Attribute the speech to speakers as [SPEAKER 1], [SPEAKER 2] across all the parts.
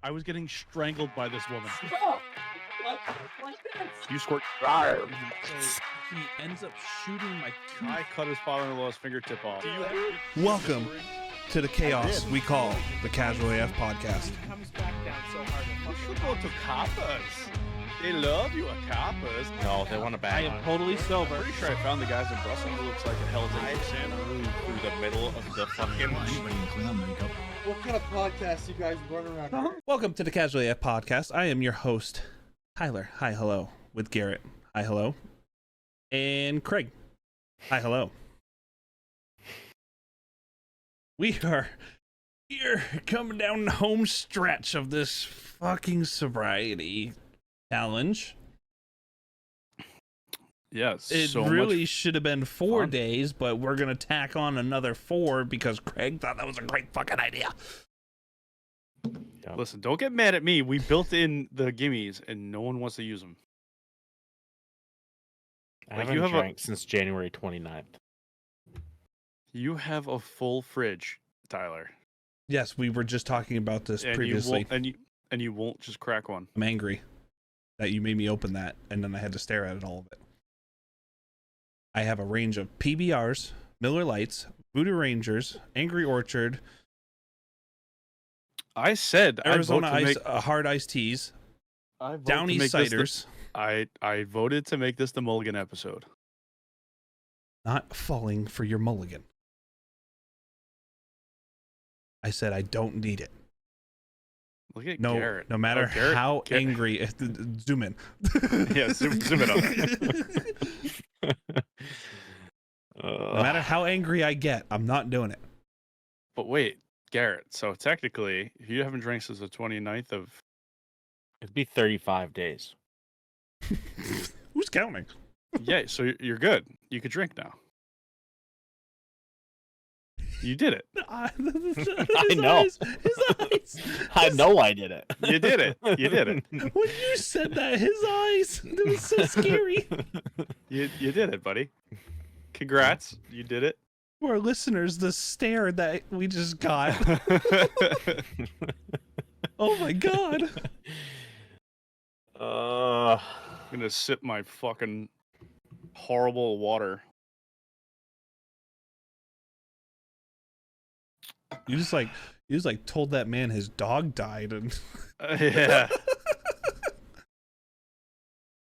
[SPEAKER 1] I was getting strangled by this woman.
[SPEAKER 2] Stop! Like this.
[SPEAKER 1] You squirt.
[SPEAKER 3] So he ends up shooting my
[SPEAKER 1] I
[SPEAKER 3] tooth.
[SPEAKER 1] cut his father-in-law's fingertip off.
[SPEAKER 4] Welcome to the chaos we call the Casual AF Podcast.
[SPEAKER 3] He comes back down so hard.
[SPEAKER 1] You should go to coppers. They love you at coppers.
[SPEAKER 5] No, they want to
[SPEAKER 3] I
[SPEAKER 5] bang
[SPEAKER 3] am
[SPEAKER 5] on it.
[SPEAKER 3] totally
[SPEAKER 1] I'm
[SPEAKER 3] sober.
[SPEAKER 1] pretty sure I found the guys in Brussels who looks like a Hell's Angel Santa.
[SPEAKER 5] Through the middle of the fucking...
[SPEAKER 2] What kind of podcast you guys run around?
[SPEAKER 4] Welcome to the Casual AF Podcast. I am your host, Tyler. Hi, hello. With Garrett. Hi, hello. And Craig. Hi, hello. We are here coming down the home stretch of this fucking sobriety challenge.
[SPEAKER 1] Yes,
[SPEAKER 4] It
[SPEAKER 1] so
[SPEAKER 4] really
[SPEAKER 1] much
[SPEAKER 4] should have been 4
[SPEAKER 1] fun.
[SPEAKER 4] days, but we're gonna tack on another 4 because Craig thought that was a great fucking idea.
[SPEAKER 1] Listen, don't get mad at me. We built in the gimmies, and no one wants to use them.
[SPEAKER 5] I
[SPEAKER 1] Like,
[SPEAKER 5] haven't
[SPEAKER 1] you have
[SPEAKER 5] drank since January 29th.
[SPEAKER 1] You have a full fridge, Tyler,
[SPEAKER 4] Yes, we were just talking about this
[SPEAKER 1] and
[SPEAKER 4] previously.
[SPEAKER 1] you won't just crack one.
[SPEAKER 4] I'm angry that you made me open that, and then I had to stare at it all of it. I have a range of PBRs, Miller Lights, Voodoo Rangers, Angry Orchard,
[SPEAKER 1] I said
[SPEAKER 4] Arizona
[SPEAKER 1] I vote to
[SPEAKER 4] Ice,
[SPEAKER 1] make,
[SPEAKER 4] hard iced teas,
[SPEAKER 1] I vote
[SPEAKER 4] Down
[SPEAKER 1] to
[SPEAKER 4] East
[SPEAKER 1] make this
[SPEAKER 4] ciders.
[SPEAKER 1] I voted to make this the Mulligan episode.
[SPEAKER 4] Not falling for your mulligan. I said I don't need it.
[SPEAKER 1] Look at
[SPEAKER 4] No,
[SPEAKER 1] Garrett.
[SPEAKER 4] no matter
[SPEAKER 1] Garrett-
[SPEAKER 4] how
[SPEAKER 1] Garrett-
[SPEAKER 4] angry. Zoom in.
[SPEAKER 1] Yeah, zoom it up.
[SPEAKER 4] No matter how angry I get, I'm not doing it.
[SPEAKER 1] But wait, Garrett. So technically, if you haven't drank since the 29th of,
[SPEAKER 5] It'd be 35 days.
[SPEAKER 4] Who's counting?
[SPEAKER 1] yeah, so you're good. You could drink now. You did it.
[SPEAKER 5] I know.
[SPEAKER 4] His eyes.
[SPEAKER 5] I know I did it.
[SPEAKER 1] You did it. You did it.
[SPEAKER 4] When you said that, his eyes. It was so scary.
[SPEAKER 1] You did it, buddy. Congrats. You did it.
[SPEAKER 4] For our listeners, the stare that we just got. Oh my god.
[SPEAKER 1] I'm gonna sip my fucking horrible water.
[SPEAKER 4] You just told that man his dog died and
[SPEAKER 1] Yeah.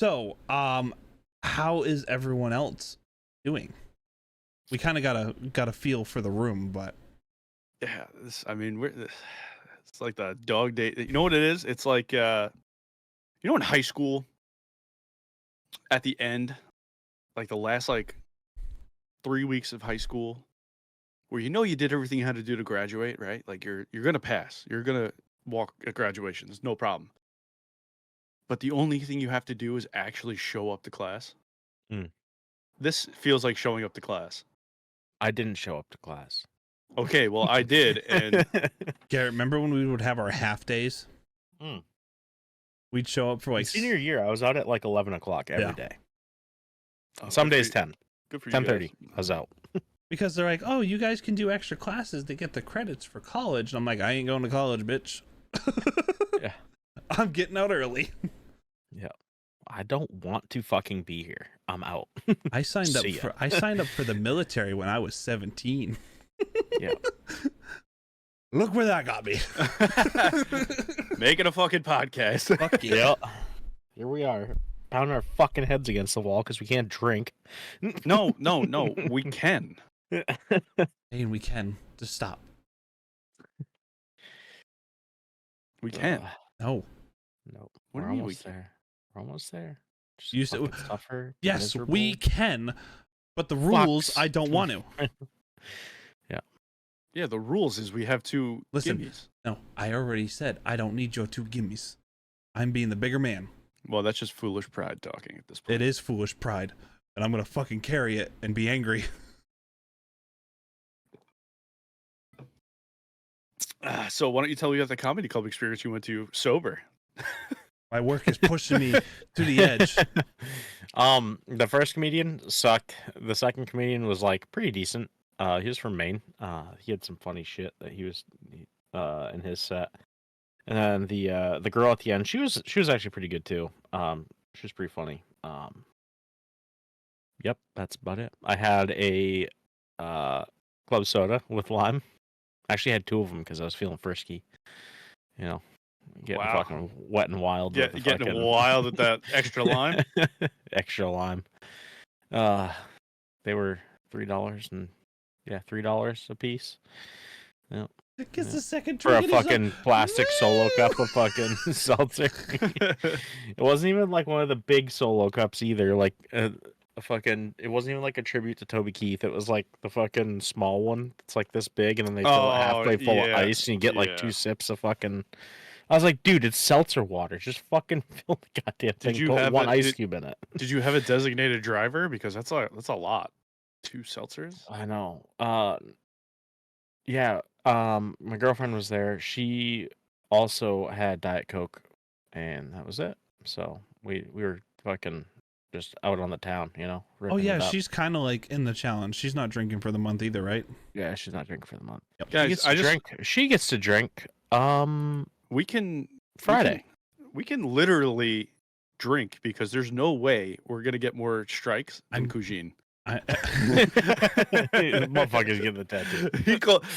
[SPEAKER 4] So, how is everyone else doing? We kind of got a feel for the room, but
[SPEAKER 1] Yeah. It's like the dog day. You know what it is? It's like, in high school, at the end, like the last 3 weeks of high school, where you did everything you had to do to graduate, right? Like you're gonna pass. You're gonna walk at graduation. There's no problem. But the only thing you have to do is actually show up to class.
[SPEAKER 5] Mm.
[SPEAKER 1] This feels like showing up to class.
[SPEAKER 5] I didn't show up to class.
[SPEAKER 1] Okay, well I did, and
[SPEAKER 4] Garrett, remember when we would have our half days?
[SPEAKER 5] Mm.
[SPEAKER 4] We'd show up for
[SPEAKER 5] Senior year, I was out at 11 o'clock every
[SPEAKER 4] Yeah.
[SPEAKER 5] day.
[SPEAKER 1] Oh,
[SPEAKER 5] Some
[SPEAKER 1] good for
[SPEAKER 5] days
[SPEAKER 1] you-
[SPEAKER 5] 10.
[SPEAKER 1] Good for you.
[SPEAKER 5] 10:30.
[SPEAKER 1] guys.
[SPEAKER 5] I was out.
[SPEAKER 4] because they're like, oh, you guys can do extra classes to get the credits for college. And I'm like, I ain't going to college, bitch.
[SPEAKER 5] Yeah.
[SPEAKER 4] I'm getting out early.
[SPEAKER 5] Yeah. I don't want to fucking be here. I'm out.
[SPEAKER 4] I signed up
[SPEAKER 5] See ya.
[SPEAKER 4] for the military when I was 17.
[SPEAKER 5] Yeah.
[SPEAKER 4] Look where that got me.
[SPEAKER 1] Making a fucking podcast.
[SPEAKER 4] Fuck yeah.
[SPEAKER 5] Yeah. Here we are, pounding our fucking heads against the wall because we can't drink.
[SPEAKER 1] No, we can.
[SPEAKER 4] And we can. Just stop.
[SPEAKER 1] We can.
[SPEAKER 4] No.
[SPEAKER 5] No.
[SPEAKER 1] What do
[SPEAKER 5] We're
[SPEAKER 1] you mean we
[SPEAKER 5] almost
[SPEAKER 1] can't?
[SPEAKER 5] there. We're almost there. Just
[SPEAKER 4] You said-
[SPEAKER 5] fucking suffer.
[SPEAKER 4] Yes,
[SPEAKER 5] miserable.
[SPEAKER 4] we can. But the rules,
[SPEAKER 5] Fucks.
[SPEAKER 4] I don't want to.
[SPEAKER 1] Yeah, the rules is we have two
[SPEAKER 4] Listen.
[SPEAKER 1] gimmies.
[SPEAKER 4] No, I already said I don't need your 2 gimmies. I'm being the bigger man.
[SPEAKER 1] Well, that's just foolish pride talking at this point.
[SPEAKER 4] It is foolish pride. And I'm going to fucking carry it and be angry.
[SPEAKER 1] So why don't you tell me about the comedy club experience you went to sober?
[SPEAKER 4] My work is pushing me to the edge.
[SPEAKER 5] The first comedian sucked. The second comedian was pretty decent. He was from Maine. He had some funny shit that he was in his set. And then the girl at the end, she was actually pretty good too. She was pretty funny. Yep, that's about it. I had a club soda with lime. I actually had 2 of them because I was feeling frisky. You know, getting
[SPEAKER 1] Wow.
[SPEAKER 5] fucking wet and wild.
[SPEAKER 1] Yeah,
[SPEAKER 5] with the
[SPEAKER 1] getting
[SPEAKER 5] fucking...
[SPEAKER 1] wild with that extra lime.
[SPEAKER 5] Extra lime. They were $3 and $3 a piece. Yep.
[SPEAKER 4] I guess the second
[SPEAKER 5] For a
[SPEAKER 4] drink is
[SPEAKER 5] fucking plastic solo cup of fucking seltzer. It wasn't even like one of the big solo cups either. Like a fucking, it wasn't even like a tribute to Toby Keith. It was like the fucking small one. It's like this big, and then they fill it halfway full of ice, and you get like 2 sips of fucking. I was like, dude, it's seltzer water. Just fucking fill the goddamn thing.
[SPEAKER 1] Did you
[SPEAKER 5] Put
[SPEAKER 1] have
[SPEAKER 5] one ice
[SPEAKER 1] did,
[SPEAKER 5] cube in it.
[SPEAKER 1] Did you have a designated driver? Because that's a lot. 2 seltzers.
[SPEAKER 5] I know. Yeah. My girlfriend was there. She also had Diet Coke, and that was it. So we were fucking just out on the town, you know.
[SPEAKER 4] Oh
[SPEAKER 5] ripping
[SPEAKER 4] yeah,
[SPEAKER 5] it up.
[SPEAKER 4] she's kind of like in the challenge. She's not drinking for the month either, right?
[SPEAKER 5] Yeah, she's not drinking for the month.
[SPEAKER 4] Yep.
[SPEAKER 5] She gets to drink. She gets to drink.
[SPEAKER 1] We can
[SPEAKER 5] Friday.
[SPEAKER 1] We can literally drink because there's no way we're gonna get more strikes than Kujin.
[SPEAKER 5] Motherfucker's getting the tattoo.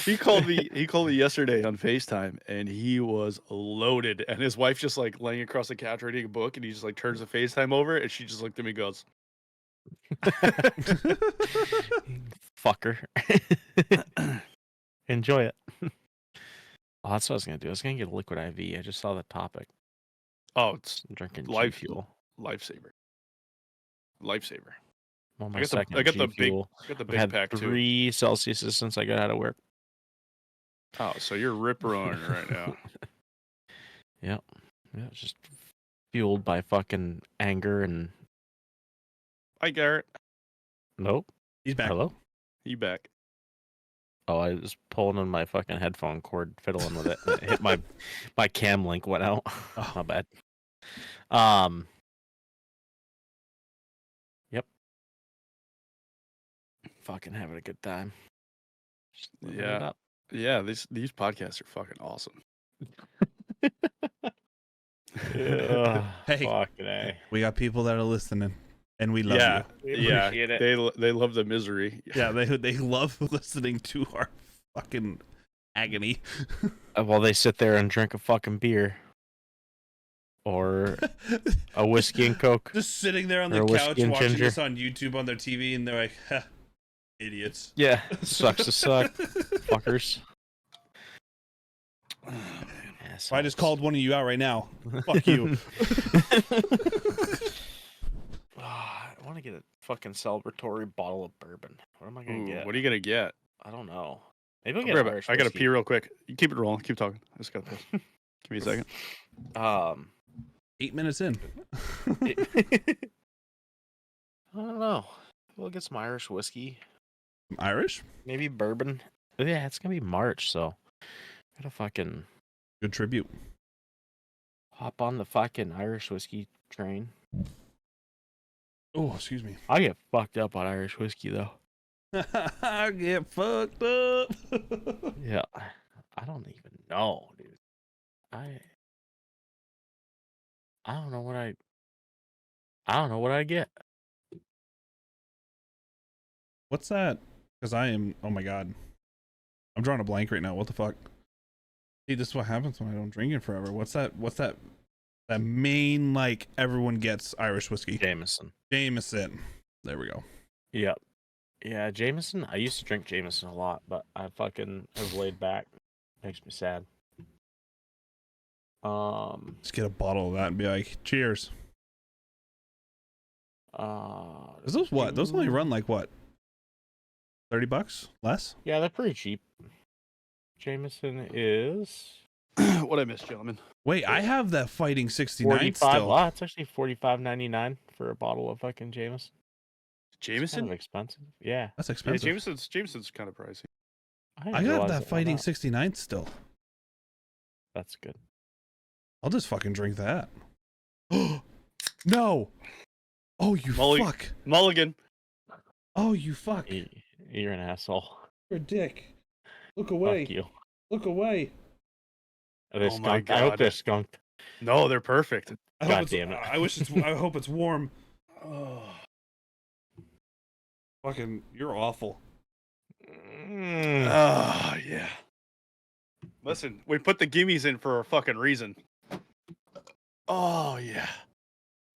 [SPEAKER 1] He called me yesterday on FaceTime, and he was loaded. And his wife just like laying across the couch reading a book, and he just like turns the FaceTime over, and she just looked at me and goes,
[SPEAKER 5] "Fucker, enjoy it." Oh, that's what I was gonna do. I was gonna get a liquid IV. I just saw the topic.
[SPEAKER 1] Oh, it's
[SPEAKER 5] drinking
[SPEAKER 1] life
[SPEAKER 5] fuel.
[SPEAKER 1] Lifesaver.
[SPEAKER 5] Well,
[SPEAKER 1] I got the big pack too.
[SPEAKER 5] 3 Celsius since I got out of work.
[SPEAKER 1] Oh, so you're rip roaring right now.
[SPEAKER 5] Yep. Yeah, it's just fueled by fucking anger and.
[SPEAKER 1] Hi, Garrett.
[SPEAKER 5] Nope.
[SPEAKER 4] He's back.
[SPEAKER 5] Hello.
[SPEAKER 1] You back?
[SPEAKER 5] Oh, I was pulling on my fucking headphone cord, fiddling with it. And it hit my cam link went out. Oh, not bad. Yep. Fucking having a good time.
[SPEAKER 1] Yeah. Yeah, these podcasts are fucking awesome.
[SPEAKER 4] Hey,
[SPEAKER 5] fucking A.
[SPEAKER 4] We got people that are listening, and we love you.
[SPEAKER 5] We appreciate it.
[SPEAKER 1] They love the misery.
[SPEAKER 4] Yeah, they love listening to our fucking agony.
[SPEAKER 5] While they sit there and drink a fucking beer. Or a whiskey and Coke.
[SPEAKER 4] Just sitting there on the couch watching this on YouTube on their TV, and they're like, huh, idiots.
[SPEAKER 5] Yeah, sucks to suck. Fuckers.
[SPEAKER 4] I just called one of you out right now. Fuck you.
[SPEAKER 5] I want to get a fucking celebratory bottle of bourbon. What am I going to get?
[SPEAKER 1] What are you going to get?
[SPEAKER 5] I don't know. Maybe I'll get Irish
[SPEAKER 1] I got to
[SPEAKER 5] whiskey.
[SPEAKER 1] pee real quick. You keep it rolling. Keep talking. I just got to piss. Give me a second.
[SPEAKER 4] 8 minutes in.
[SPEAKER 5] I don't know. We'll get some Irish whiskey.
[SPEAKER 4] Irish?
[SPEAKER 5] Maybe bourbon. Yeah, it's going to be March, so gotta fucking
[SPEAKER 4] good tribute.
[SPEAKER 5] Hop on the fucking Irish whiskey train.
[SPEAKER 4] Oh, excuse me.
[SPEAKER 5] I get fucked up on Irish whiskey, though.
[SPEAKER 4] I get fucked up.
[SPEAKER 5] Yeah. I don't even know, dude. I don't know what I get.
[SPEAKER 4] What's that? Because I am, oh my god. I'm drawing a blank right now. What the fuck? See, this is what happens when I don't drink it forever. What's that? That main, like, everyone gets Irish whiskey.
[SPEAKER 5] Jameson.
[SPEAKER 4] There we go.
[SPEAKER 5] Yep. Yeah, Jameson. I used to drink Jameson a lot, but I fucking have laid back. Makes me sad.
[SPEAKER 4] Just get a bottle of that and be like, cheers. Is those what? Those only run like what? $30 less?
[SPEAKER 5] Yeah, they're pretty cheap. Jameson is
[SPEAKER 1] what I missed, gentlemen.
[SPEAKER 4] Wait, I have that Fighting 69 still.
[SPEAKER 5] Oh, it's actually $45.99 for a bottle of fucking Jameson.
[SPEAKER 1] Jameson?
[SPEAKER 5] It's kind of expensive. Yeah,
[SPEAKER 4] that's expensive.
[SPEAKER 1] Yeah, Jameson's kind of pricey.
[SPEAKER 4] I got that Fighting 69 still.
[SPEAKER 5] That's good.
[SPEAKER 4] I'll just fucking drink that. No. Oh, you fuck.
[SPEAKER 1] Mulligan.
[SPEAKER 4] Oh, you fuck.
[SPEAKER 5] You're an asshole.
[SPEAKER 4] You're a dick. Look away.
[SPEAKER 5] Fuck you.
[SPEAKER 4] Look away.
[SPEAKER 5] Are they
[SPEAKER 1] Oh my
[SPEAKER 5] skunked? I hope
[SPEAKER 1] God.
[SPEAKER 5] they're skunked.
[SPEAKER 1] No, they're perfect.
[SPEAKER 5] God damn it.
[SPEAKER 4] I hope it's warm. Oh. Fucking, you're awful.
[SPEAKER 1] Oh, yeah. Listen, we put the gimmies in for a fucking reason. Oh, yeah.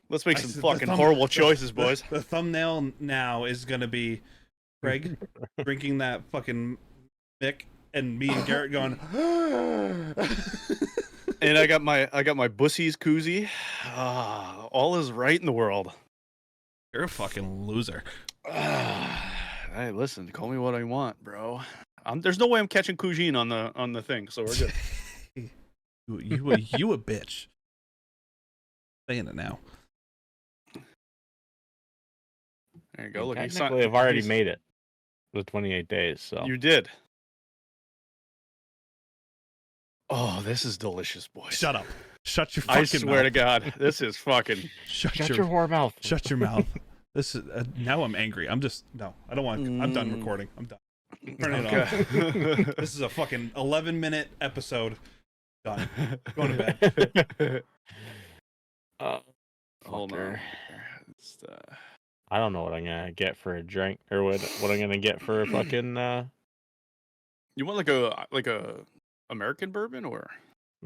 [SPEAKER 1] Let's make some fucking horrible choices, boys.
[SPEAKER 4] The thumbnail now is gonna be Craig drinking that fucking Mick and me and Garrett going.
[SPEAKER 1] And I got my Bussies koozie. Ah, all is right in the world.
[SPEAKER 4] You're a fucking loser.
[SPEAKER 1] Hey, listen, call me what I want, bro. There's no way I'm catching Cougine on the thing, so we're good.
[SPEAKER 4] you a bitch. Saying it now.
[SPEAKER 1] There you go. Look,
[SPEAKER 5] Technically, I've already made it. The 28 days, so.
[SPEAKER 1] You did. Oh, this is delicious, boys.
[SPEAKER 4] Shut up. Shut your fucking mouth.
[SPEAKER 1] I swear to God, this is fucking.
[SPEAKER 5] Shut your whore mouth.
[SPEAKER 4] Shut your mouth. This is now I'm angry. I don't want. I'm done recording. I'm done. Turn it off. This is a fucking 11-minute episode. Done. Going to bed.
[SPEAKER 1] Hold on.
[SPEAKER 5] I don't know what I'm gonna get for a drink, or what I'm gonna get for a fucking.
[SPEAKER 1] You want like a American bourbon, or?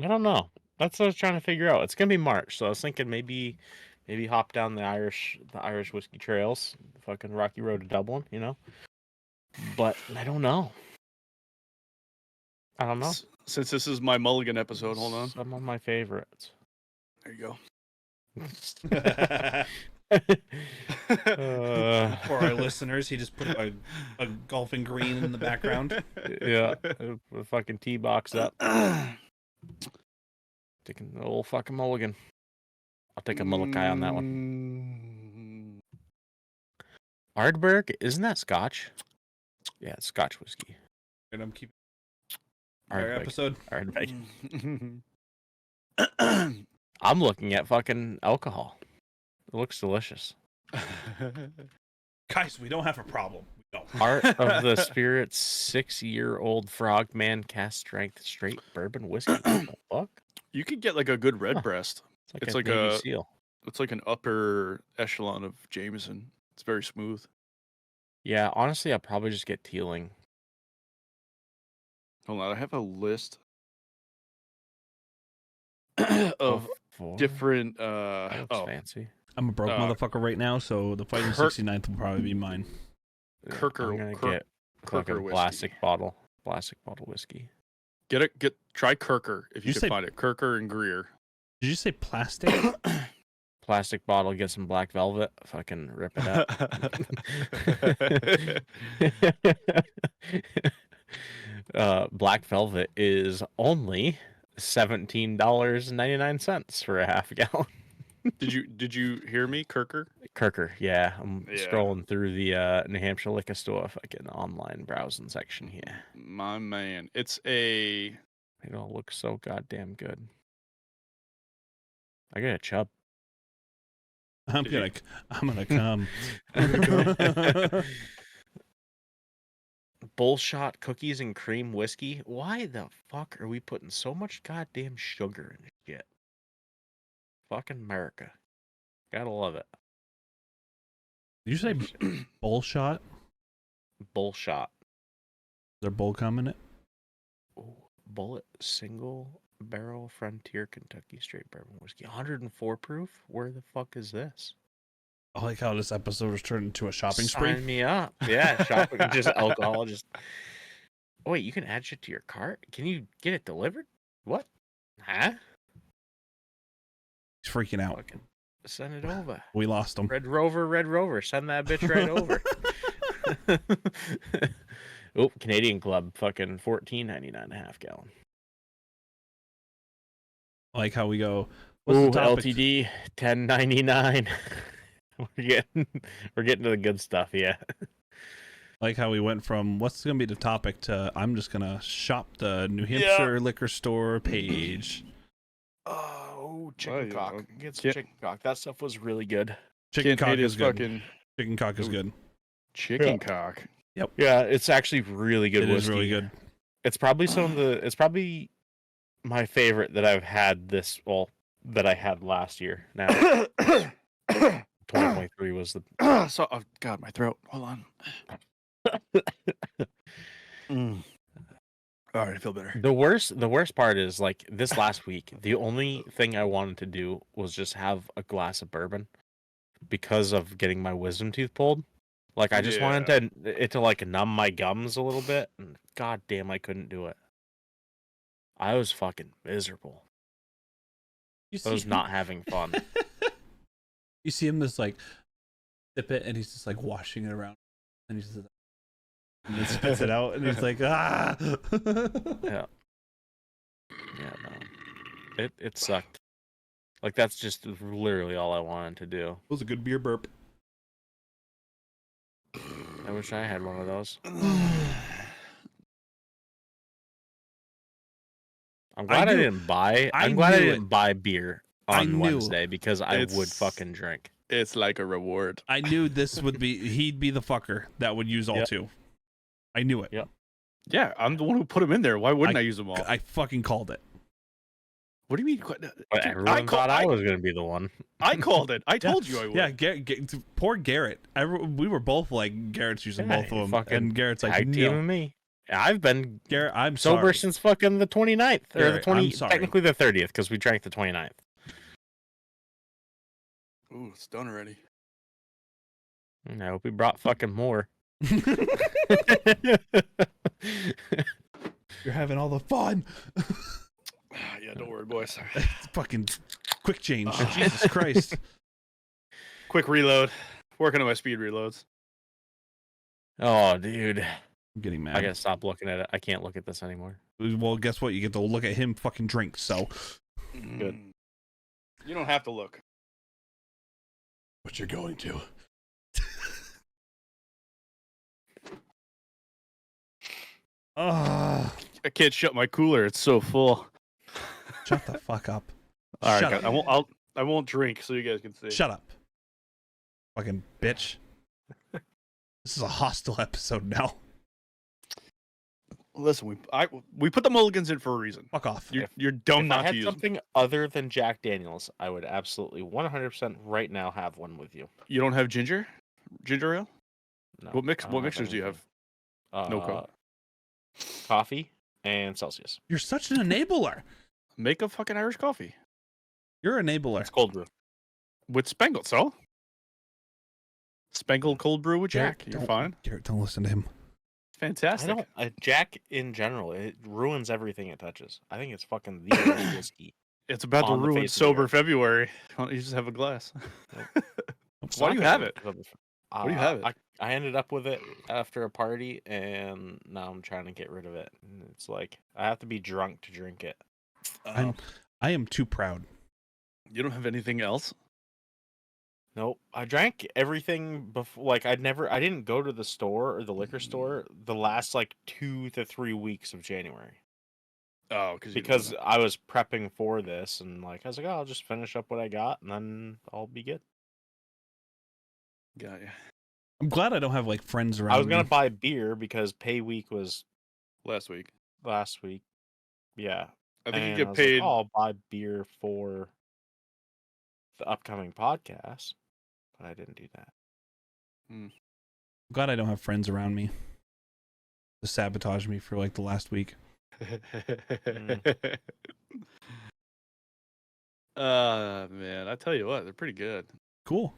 [SPEAKER 5] I don't know. That's what I was trying to figure out. It's gonna be March, so I was thinking maybe hop down the Irish whiskey trails, the fucking Rocky Road to Dublin, you know. But I don't know.
[SPEAKER 1] Since this is my mulligan episode, hold on.
[SPEAKER 5] Some of my favorites.
[SPEAKER 1] There you go.
[SPEAKER 4] For our listeners, he just put a golfing green in the background.
[SPEAKER 5] Yeah, put a fucking tee box up. Taking the old fucking mulligan. I'll take a Molokai on that one. Ardbeg, isn't that Scotch? Yeah, it's Scotch whiskey.
[SPEAKER 4] And I'm keeping our episode.
[SPEAKER 5] Ardbeg. I'm looking at fucking alcohol. It looks delicious.
[SPEAKER 4] Guys, we don't have a problem. We don't.
[SPEAKER 5] Art of the Spirit's 6-year-old Frogman cast strength straight bourbon whiskey. What the fuck?
[SPEAKER 1] You could get like a good red breast. It's like
[SPEAKER 5] Navy SEAL.
[SPEAKER 1] It's like an upper echelon of Jameson. It's very smooth.
[SPEAKER 5] Yeah, honestly, I'll probably just get Teeling.
[SPEAKER 1] Hold on, I have a list of different.
[SPEAKER 5] That's fancy.
[SPEAKER 4] I'm a broke motherfucker right now, so the Fighting 69th will probably be mine.
[SPEAKER 1] Kirker.
[SPEAKER 5] I'm gonna get
[SPEAKER 1] Kirker whiskey.
[SPEAKER 5] plastic bottle whiskey.
[SPEAKER 1] Try Kirker if you can
[SPEAKER 4] say-
[SPEAKER 1] find it. Kirker and Greer.
[SPEAKER 4] Did you say plastic?
[SPEAKER 5] Plastic bottle, get some black velvet, fucking rip it up. Black velvet is only $17.99 for a half gallon.
[SPEAKER 1] Did you hear me, Kirker?
[SPEAKER 5] Kirker, yeah. I'm scrolling through the New Hampshire liquor store fucking online browsing section here.
[SPEAKER 1] My man, it
[SPEAKER 5] all looks so goddamn good. I got a chub.
[SPEAKER 4] I'm gonna come.
[SPEAKER 5] Bullshot cookies and cream whiskey. Why the fuck are we putting so much goddamn sugar in this shit? Fucking America. Gotta love it.
[SPEAKER 4] Did you say bullshot?
[SPEAKER 5] Bullshot.
[SPEAKER 4] Is there bull cum in it?
[SPEAKER 5] Ooh, Bullet single barrel Frontier Kentucky straight bourbon whiskey. 104 proof? Where the fuck is this?
[SPEAKER 4] I like how this episode was turned into a shopping spree.
[SPEAKER 5] Sign me up. Yeah, shopping. Just alcohol. Just. Oh, wait, you can add shit to your cart? Can you get it delivered? What? Huh?
[SPEAKER 4] He's freaking out.
[SPEAKER 5] Fucking send it over.
[SPEAKER 4] We lost him.
[SPEAKER 5] Red Rover. Send that bitch right over. Oh, Canadian Club. Fucking $14.99 a half gallon.
[SPEAKER 4] I like how we go.
[SPEAKER 5] Ooh, LTD $10.99. We're getting to the good stuff, yeah.
[SPEAKER 4] Like how we went from what's going to be the topic to I'm just going to shop the New Hampshire liquor store page.
[SPEAKER 5] Oh, chicken cock. Get some chicken cock. That stuff was really good.
[SPEAKER 4] Chicken cock is good. Chicken cock is good.
[SPEAKER 1] Chicken cock.
[SPEAKER 4] Yep.
[SPEAKER 5] Yeah, it's actually really good.
[SPEAKER 4] It
[SPEAKER 5] whiskey.
[SPEAKER 4] is really good.
[SPEAKER 5] It's probably it's probably my favorite that I've had that I had last year. Now 2023 was the
[SPEAKER 1] So, oh, God, my throat. Hold on. All right, I feel better.
[SPEAKER 5] The worst part is like this last week, the only thing I wanted to do was just have a glass of bourbon because of getting my wisdom tooth pulled. Like I just wanted it to like numb my gums a little bit, and god damn I couldn't do it. I was fucking miserable. I was not having fun.
[SPEAKER 4] You see him just like sip it, and he's just like washing it around, and he's just and then spits it out, and he's like, ah.
[SPEAKER 5] Yeah. Yeah, no. It sucked. Like that's just literally all I wanted to do.
[SPEAKER 4] It was a good beer burp.
[SPEAKER 5] I wish I had one of those. I'm glad I didn't buy. I'm glad I didn't buy beer on Wednesday because I would fucking drink.
[SPEAKER 1] It's like a reward.
[SPEAKER 4] I knew this would be. He'd be the fucker that would use all two. I knew it.
[SPEAKER 5] Yep.
[SPEAKER 1] Yeah, I'm the one who put them in there. Why wouldn't I use them all?
[SPEAKER 4] I fucking called it.
[SPEAKER 1] What do you mean?
[SPEAKER 5] But everyone thought I was going to be the one.
[SPEAKER 1] I called it. I told you I would.
[SPEAKER 4] Yeah, poor Garrett. We were both like, Garrett's using both of them. And Garrett's like, no.
[SPEAKER 5] Me. I've been
[SPEAKER 4] Garrett, I'm
[SPEAKER 5] sober
[SPEAKER 4] sorry.
[SPEAKER 5] since fucking the 29th. Or the 20,
[SPEAKER 4] sorry.
[SPEAKER 5] technically the 30th, because we drank the 29th.
[SPEAKER 1] Ooh, it's done already.
[SPEAKER 5] I hope we brought fucking more.
[SPEAKER 4] You're having all the fun.
[SPEAKER 1] Yeah, don't worry, boys.
[SPEAKER 4] It's fucking quick change. Jesus Christ.
[SPEAKER 1] Quick reload. Working on my speed reloads.
[SPEAKER 5] Oh, dude.
[SPEAKER 4] I'm getting mad.
[SPEAKER 5] I gotta stop looking at it. I can't look at this anymore.
[SPEAKER 4] Well, guess what? You get to look at him fucking drink, so.
[SPEAKER 5] Good.
[SPEAKER 1] You don't have to look.
[SPEAKER 4] But you're going to.
[SPEAKER 1] I can't shut my cooler. It's so full.
[SPEAKER 4] Shut the fuck up.
[SPEAKER 1] All
[SPEAKER 4] Shut
[SPEAKER 1] right,
[SPEAKER 4] up.
[SPEAKER 1] I won't drink so you guys can see.
[SPEAKER 4] Shut up. Fucking bitch. This is a hostile episode now.
[SPEAKER 1] Listen, we put the mulligans in for a reason.
[SPEAKER 4] Fuck off.
[SPEAKER 1] You're dumb
[SPEAKER 5] If
[SPEAKER 1] not
[SPEAKER 5] I had
[SPEAKER 1] to use them.
[SPEAKER 5] something other than Jack Daniels, I would absolutely 100% right now have one with you.
[SPEAKER 1] You don't have ginger ale?
[SPEAKER 5] No.
[SPEAKER 1] What
[SPEAKER 5] I don't
[SPEAKER 1] mixers do you have?
[SPEAKER 5] anything.
[SPEAKER 1] No coke.
[SPEAKER 5] Coffee and Celsius.
[SPEAKER 4] You're such an enabler.
[SPEAKER 1] Make a fucking Irish coffee.
[SPEAKER 4] You're an enabler.
[SPEAKER 5] It's cold brew.
[SPEAKER 1] With Spangle, so? Spangle cold brew with Jack.
[SPEAKER 4] Garrett,
[SPEAKER 1] You're
[SPEAKER 4] don't-
[SPEAKER 1] fine.
[SPEAKER 4] Garrett, don't listen to him.
[SPEAKER 1] Fantastic.
[SPEAKER 5] Jack in general, it ruins everything it touches. I think it's fucking the worst whiskey.
[SPEAKER 1] It's about to
[SPEAKER 5] on the
[SPEAKER 1] ruin
[SPEAKER 5] face of the
[SPEAKER 1] sober
[SPEAKER 5] earth.
[SPEAKER 1] February. Why don't you just have a glass?
[SPEAKER 5] It's
[SPEAKER 1] Why
[SPEAKER 5] not
[SPEAKER 1] do you
[SPEAKER 5] gonna
[SPEAKER 1] have
[SPEAKER 5] ruin
[SPEAKER 1] it?
[SPEAKER 5] February.
[SPEAKER 1] Why do you have it?
[SPEAKER 5] I ended up with it after a party, and now I'm trying to get rid of it. And it's like I have to be drunk to drink it.
[SPEAKER 4] I am too proud.
[SPEAKER 1] You don't have anything else?
[SPEAKER 5] Nope. I drank everything before. Like I didn't go to the store or the liquor store the last like 2 to 3 weeks of January
[SPEAKER 1] Oh,
[SPEAKER 5] because I was prepping for this, and like I was like, oh, I'll just finish up what I got, and then I'll be good.
[SPEAKER 1] Got you.
[SPEAKER 4] I'm glad I don't have like friends around
[SPEAKER 5] I was gonna
[SPEAKER 4] me.
[SPEAKER 5] buy beer because pay week was
[SPEAKER 1] Last week.
[SPEAKER 5] last week. Yeah.
[SPEAKER 1] I think
[SPEAKER 5] And
[SPEAKER 1] you
[SPEAKER 5] I
[SPEAKER 1] get
[SPEAKER 5] was like,
[SPEAKER 1] paid.
[SPEAKER 5] oh, I'll buy beer for the upcoming podcast, but I didn't do that.
[SPEAKER 4] I'm glad I don't have friends around me to sabotage me for like the last week.
[SPEAKER 1] Man, I tell you what, they're pretty good.
[SPEAKER 4] Cool.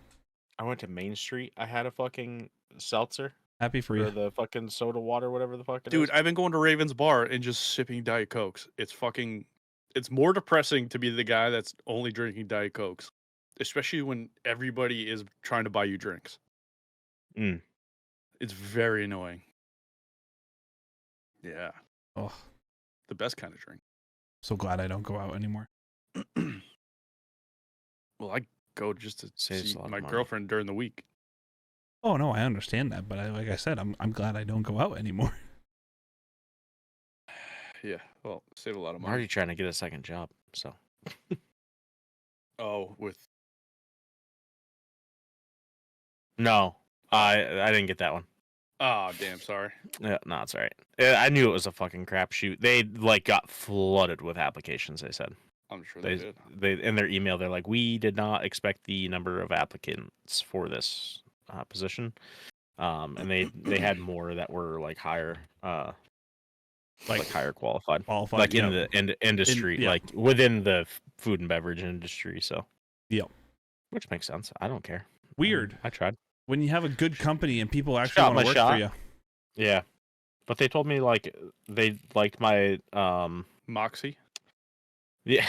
[SPEAKER 5] I went to Main Street. I had a fucking seltzer
[SPEAKER 4] Happy for
[SPEAKER 5] or
[SPEAKER 4] you.
[SPEAKER 5] the fucking soda water, whatever the fuck it
[SPEAKER 1] Dude,
[SPEAKER 5] is.
[SPEAKER 1] I've been going to Raven's Bar and just sipping Diet Cokes. It's more depressing to be the guy that's only drinking Diet Cokes, especially when everybody is trying to buy you drinks.
[SPEAKER 5] Mm.
[SPEAKER 1] It's very annoying. Yeah,
[SPEAKER 4] Oh,
[SPEAKER 1] the best kind of drink.
[SPEAKER 4] so glad I don't go out anymore.
[SPEAKER 1] Well, I go just to
[SPEAKER 5] Saves
[SPEAKER 1] see
[SPEAKER 5] a lot of
[SPEAKER 1] my
[SPEAKER 5] money.
[SPEAKER 1] girlfriend during the week.
[SPEAKER 4] Oh no, I understand that, but like I said, I'm glad I don't go out anymore.
[SPEAKER 1] Yeah, well, save a lot of
[SPEAKER 5] I'm
[SPEAKER 1] money.
[SPEAKER 5] already trying to get a second job, so
[SPEAKER 1] Oh, with
[SPEAKER 5] no, I didn't get that one.
[SPEAKER 1] Oh, damn, sorry.
[SPEAKER 5] Yeah, no, it's all right. I knew it was a fucking crapshoot. They like got flooded with applications. They said
[SPEAKER 1] I'm sure they did.
[SPEAKER 5] they in their email they're like, we did not expect the number of applicants for this position, and they had more that were like higher, like higher qualified, like in the industry,
[SPEAKER 4] yeah.
[SPEAKER 5] like within the food and beverage industry. So,
[SPEAKER 4] Yep.
[SPEAKER 5] which makes sense. I don't care.
[SPEAKER 4] Weird.
[SPEAKER 5] I tried.
[SPEAKER 4] When you have a good company and people actually
[SPEAKER 5] Shot
[SPEAKER 4] want to
[SPEAKER 5] my
[SPEAKER 4] work
[SPEAKER 5] shot.
[SPEAKER 4] for you.
[SPEAKER 5] Yeah, but they told me like they liked my
[SPEAKER 1] Moxie.
[SPEAKER 5] yeah,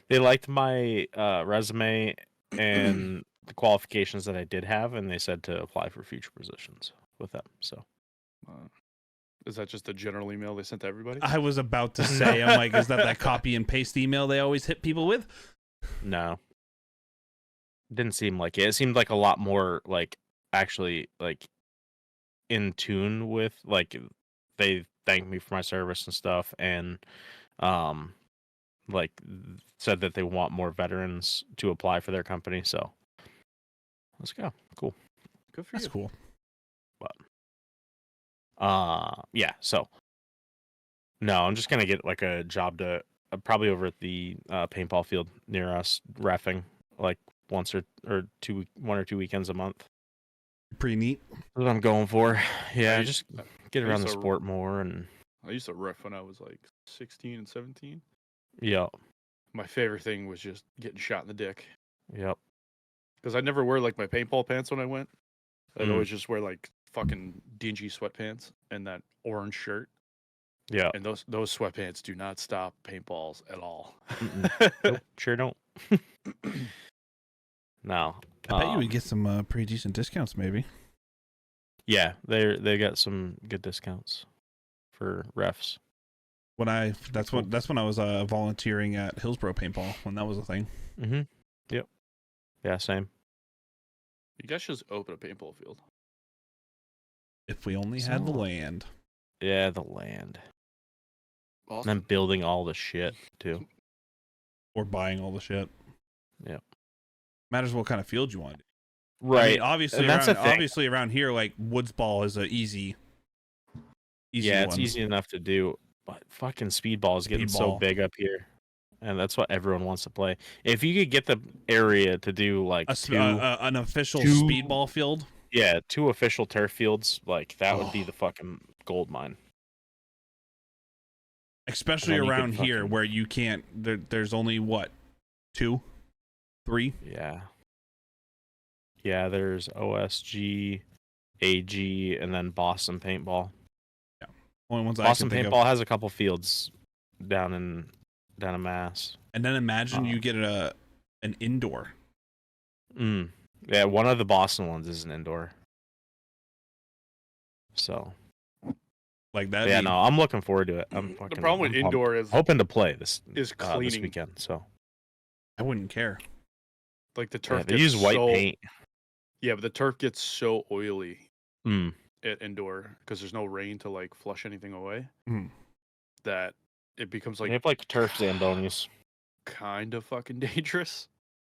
[SPEAKER 5] they liked my resume and the qualifications that I did have, and they said to apply for future positions with them. So
[SPEAKER 1] Is that just a general email they sent to everybody?
[SPEAKER 4] I was about to say, I'm like, is that copy and paste email they always hit people with?
[SPEAKER 5] no, didn't seem like it. It seemed like a lot more like actually like in tune with like they thanked me for my service and stuff, and like said that they want more veterans to apply for their company. So let's go. Cool.
[SPEAKER 1] Good for
[SPEAKER 4] That's
[SPEAKER 1] you.
[SPEAKER 4] cool.
[SPEAKER 5] But yeah, so no, I'm just gonna get like a job to probably over at the paintball field near us, reffing like one or two weekends a month.
[SPEAKER 4] Pretty neat.
[SPEAKER 5] That's what I'm going for. Yeah,
[SPEAKER 1] I-
[SPEAKER 5] just get
[SPEAKER 1] I
[SPEAKER 5] around the
[SPEAKER 1] used to-
[SPEAKER 5] sport more, and
[SPEAKER 1] I used to ref when I was like 16 and 17.
[SPEAKER 5] yeah,
[SPEAKER 1] My favorite thing was just getting shot in the dick.
[SPEAKER 5] yep.
[SPEAKER 1] Because I never wear like my paintball pants when I went. I'd
[SPEAKER 5] Mm.
[SPEAKER 1] always just wear like fucking dingy sweatpants and that orange shirt.
[SPEAKER 5] Yeah,
[SPEAKER 1] And those sweatpants do not stop paintballs at all.
[SPEAKER 5] nope, sure don't. No,
[SPEAKER 4] I bet you would get some pretty decent discounts, maybe.
[SPEAKER 5] yeah, they got some good discounts for refs.
[SPEAKER 4] That's when I was volunteering at Hillsborough Paintball when that was a thing.
[SPEAKER 5] Mm-hmm. Yep. Yeah, same.
[SPEAKER 1] You guys should just open a paintball field.
[SPEAKER 4] If we only had the
[SPEAKER 5] So-
[SPEAKER 4] land.
[SPEAKER 5] Yeah, the land. And
[SPEAKER 1] Awesome.
[SPEAKER 5] then building all the shit too.
[SPEAKER 4] Or buying all the shit.
[SPEAKER 5] Yep.
[SPEAKER 4] Matters what kind of field you want.
[SPEAKER 5] Right.
[SPEAKER 4] I mean, obviously,
[SPEAKER 5] And that's the thing.
[SPEAKER 4] obviously around here, like Woods Ball is a easy
[SPEAKER 5] Yeah, it's
[SPEAKER 4] one.
[SPEAKER 5] easy enough to do, but fucking speedball is getting so
[SPEAKER 4] Speedball.
[SPEAKER 5] big up here, and that's what everyone wants to play. If you could get the area to do like
[SPEAKER 4] An official
[SPEAKER 5] two-
[SPEAKER 4] speedball field.
[SPEAKER 5] two official turf fields, like that would be the fucking gold mine.
[SPEAKER 4] Especially
[SPEAKER 5] And then you
[SPEAKER 4] around
[SPEAKER 5] could
[SPEAKER 4] here
[SPEAKER 5] fucking-
[SPEAKER 4] where you can't, there's only what, 2, 3?
[SPEAKER 5] Yeah. Yeah, there's OSG, AG, and then Boston Paintball.
[SPEAKER 4] Only ones
[SPEAKER 5] Boston
[SPEAKER 4] I can think
[SPEAKER 5] Paintball
[SPEAKER 4] of.
[SPEAKER 5] has a couple fields down in Mass.
[SPEAKER 4] And then imagine you get an indoor.
[SPEAKER 5] Yeah, one of the Boston ones is an indoor. So
[SPEAKER 4] Like that.
[SPEAKER 5] yeah, no, I'm looking forward to it. I'm
[SPEAKER 1] The
[SPEAKER 5] fucking,
[SPEAKER 1] problem with
[SPEAKER 5] I'm pumped.
[SPEAKER 1] indoor is
[SPEAKER 5] Hoping to play this
[SPEAKER 1] is
[SPEAKER 5] this
[SPEAKER 1] cleaning.
[SPEAKER 5] weekend. So
[SPEAKER 4] I wouldn't care.
[SPEAKER 1] like the
[SPEAKER 5] yeah,
[SPEAKER 1] turf
[SPEAKER 5] they
[SPEAKER 1] gets
[SPEAKER 5] use white
[SPEAKER 1] so,
[SPEAKER 5] paint.
[SPEAKER 1] Yeah, but the turf gets so oily
[SPEAKER 5] Mm.
[SPEAKER 1] at indoor because there's no rain to like flush anything away
[SPEAKER 4] Mm.
[SPEAKER 1] that it becomes
[SPEAKER 5] They
[SPEAKER 1] like
[SPEAKER 5] have like turf zambonis.
[SPEAKER 1] kind of fucking dangerous.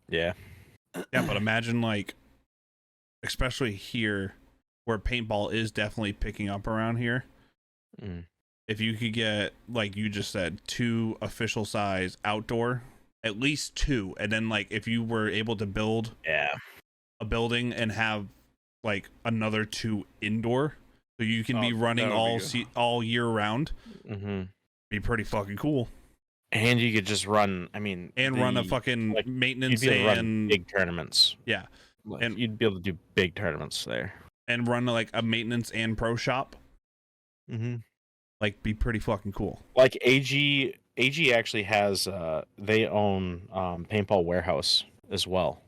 [SPEAKER 5] Yeah.
[SPEAKER 4] Yeah, but imagine like, especially here, where paintball is definitely picking up around here.
[SPEAKER 5] Mm.
[SPEAKER 4] If you could get, like you just said, 2 official size outdoor, at least 2, and then like if you were able to build
[SPEAKER 5] Yeah.
[SPEAKER 4] a building and have like another 2 indoor, so you can be
[SPEAKER 1] Oh,
[SPEAKER 4] running
[SPEAKER 1] that would be good.
[SPEAKER 4] all year round,
[SPEAKER 5] Mm-hmm.
[SPEAKER 4] be pretty fucking cool.
[SPEAKER 5] And you could just run. I mean,
[SPEAKER 4] And run a
[SPEAKER 5] the-
[SPEAKER 4] fucking
[SPEAKER 5] like, you'd
[SPEAKER 4] maintenance
[SPEAKER 5] be able to run
[SPEAKER 4] and
[SPEAKER 5] big tournaments.
[SPEAKER 4] yeah,
[SPEAKER 5] Like,
[SPEAKER 4] and-
[SPEAKER 5] you'd be able to do big tournaments there.
[SPEAKER 4] and run like a maintenance and pro shop.
[SPEAKER 5] Mm-hmm.
[SPEAKER 4] Like, be pretty fucking cool.
[SPEAKER 5] Like AG actually has they own Paintball Warehouse as well.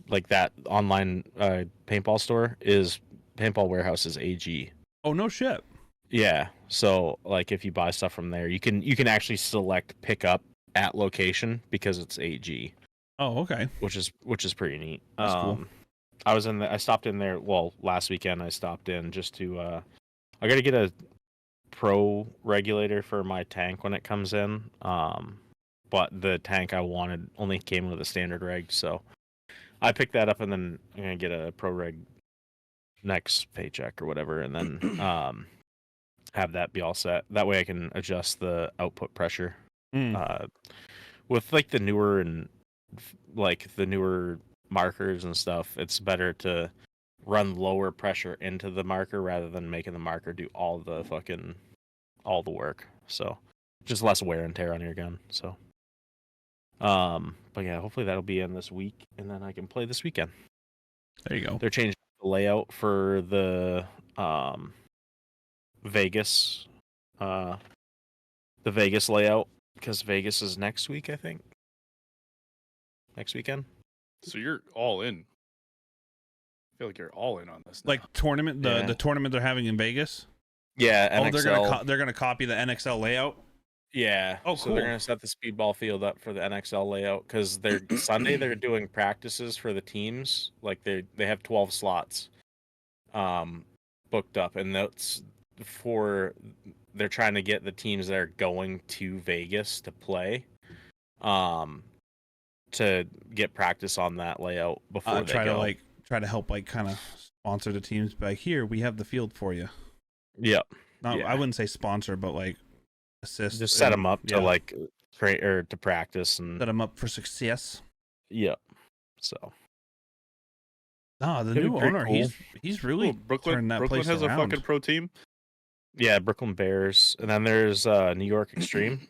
[SPEAKER 5] Like that online paintball store is Paintball Warehouse is AG.
[SPEAKER 4] Oh no shit.
[SPEAKER 5] Yeah. So like if you buy stuff from there, you can actually select pick up at location because it's AG,
[SPEAKER 4] Oh okay.
[SPEAKER 5] which is pretty neat.
[SPEAKER 4] That's cool.
[SPEAKER 5] I stopped in there last weekend I stopped in just to I got to get a pro regulator for my tank when it comes in. But the tank I wanted only came with a standard reg, so I picked that up and then I'm going to get a pro reg next paycheck or whatever, and then have that be all set. That way I can adjust the output pressure. With like the newer markers and stuff, it's better to run lower pressure into the marker rather than making the marker do all the work. So just less wear and tear on your gun. So but yeah, hopefully that'll be in this week, and then I can play this weekend.
[SPEAKER 4] There you go.
[SPEAKER 5] They're changing the layout for the Vegas layout, because Vegas is next week, I think. Next weekend.
[SPEAKER 1] So you're all in. I feel like you're all in on this now.
[SPEAKER 4] Like tournament, the tournament they're having in Vegas.
[SPEAKER 5] Yeah,
[SPEAKER 4] NXL. They're gonna copy the NXL layout.
[SPEAKER 5] Yeah.
[SPEAKER 4] Oh,
[SPEAKER 5] so
[SPEAKER 4] cool.
[SPEAKER 5] they're gonna set the speedball field up for the NXL layout, because they're Sunday they're doing practices for the teams. Like they have 12 slots booked up, and that's they're trying to get the teams that are going to Vegas to play to get practice on that layout before they go.
[SPEAKER 4] Try to help kind of sponsor the teams. But here we have the field for you.
[SPEAKER 5] Yep.
[SPEAKER 4] I wouldn't say sponsor, but assist.
[SPEAKER 5] Just set them up to to practice and
[SPEAKER 4] set them up for success.
[SPEAKER 5] Yep. So.
[SPEAKER 4] The new owner,
[SPEAKER 5] cool.
[SPEAKER 4] he's really turned that place
[SPEAKER 1] has
[SPEAKER 4] around.
[SPEAKER 1] a fucking pro team.
[SPEAKER 5] Yeah, Brooklyn Bears, and then there's New York Extreme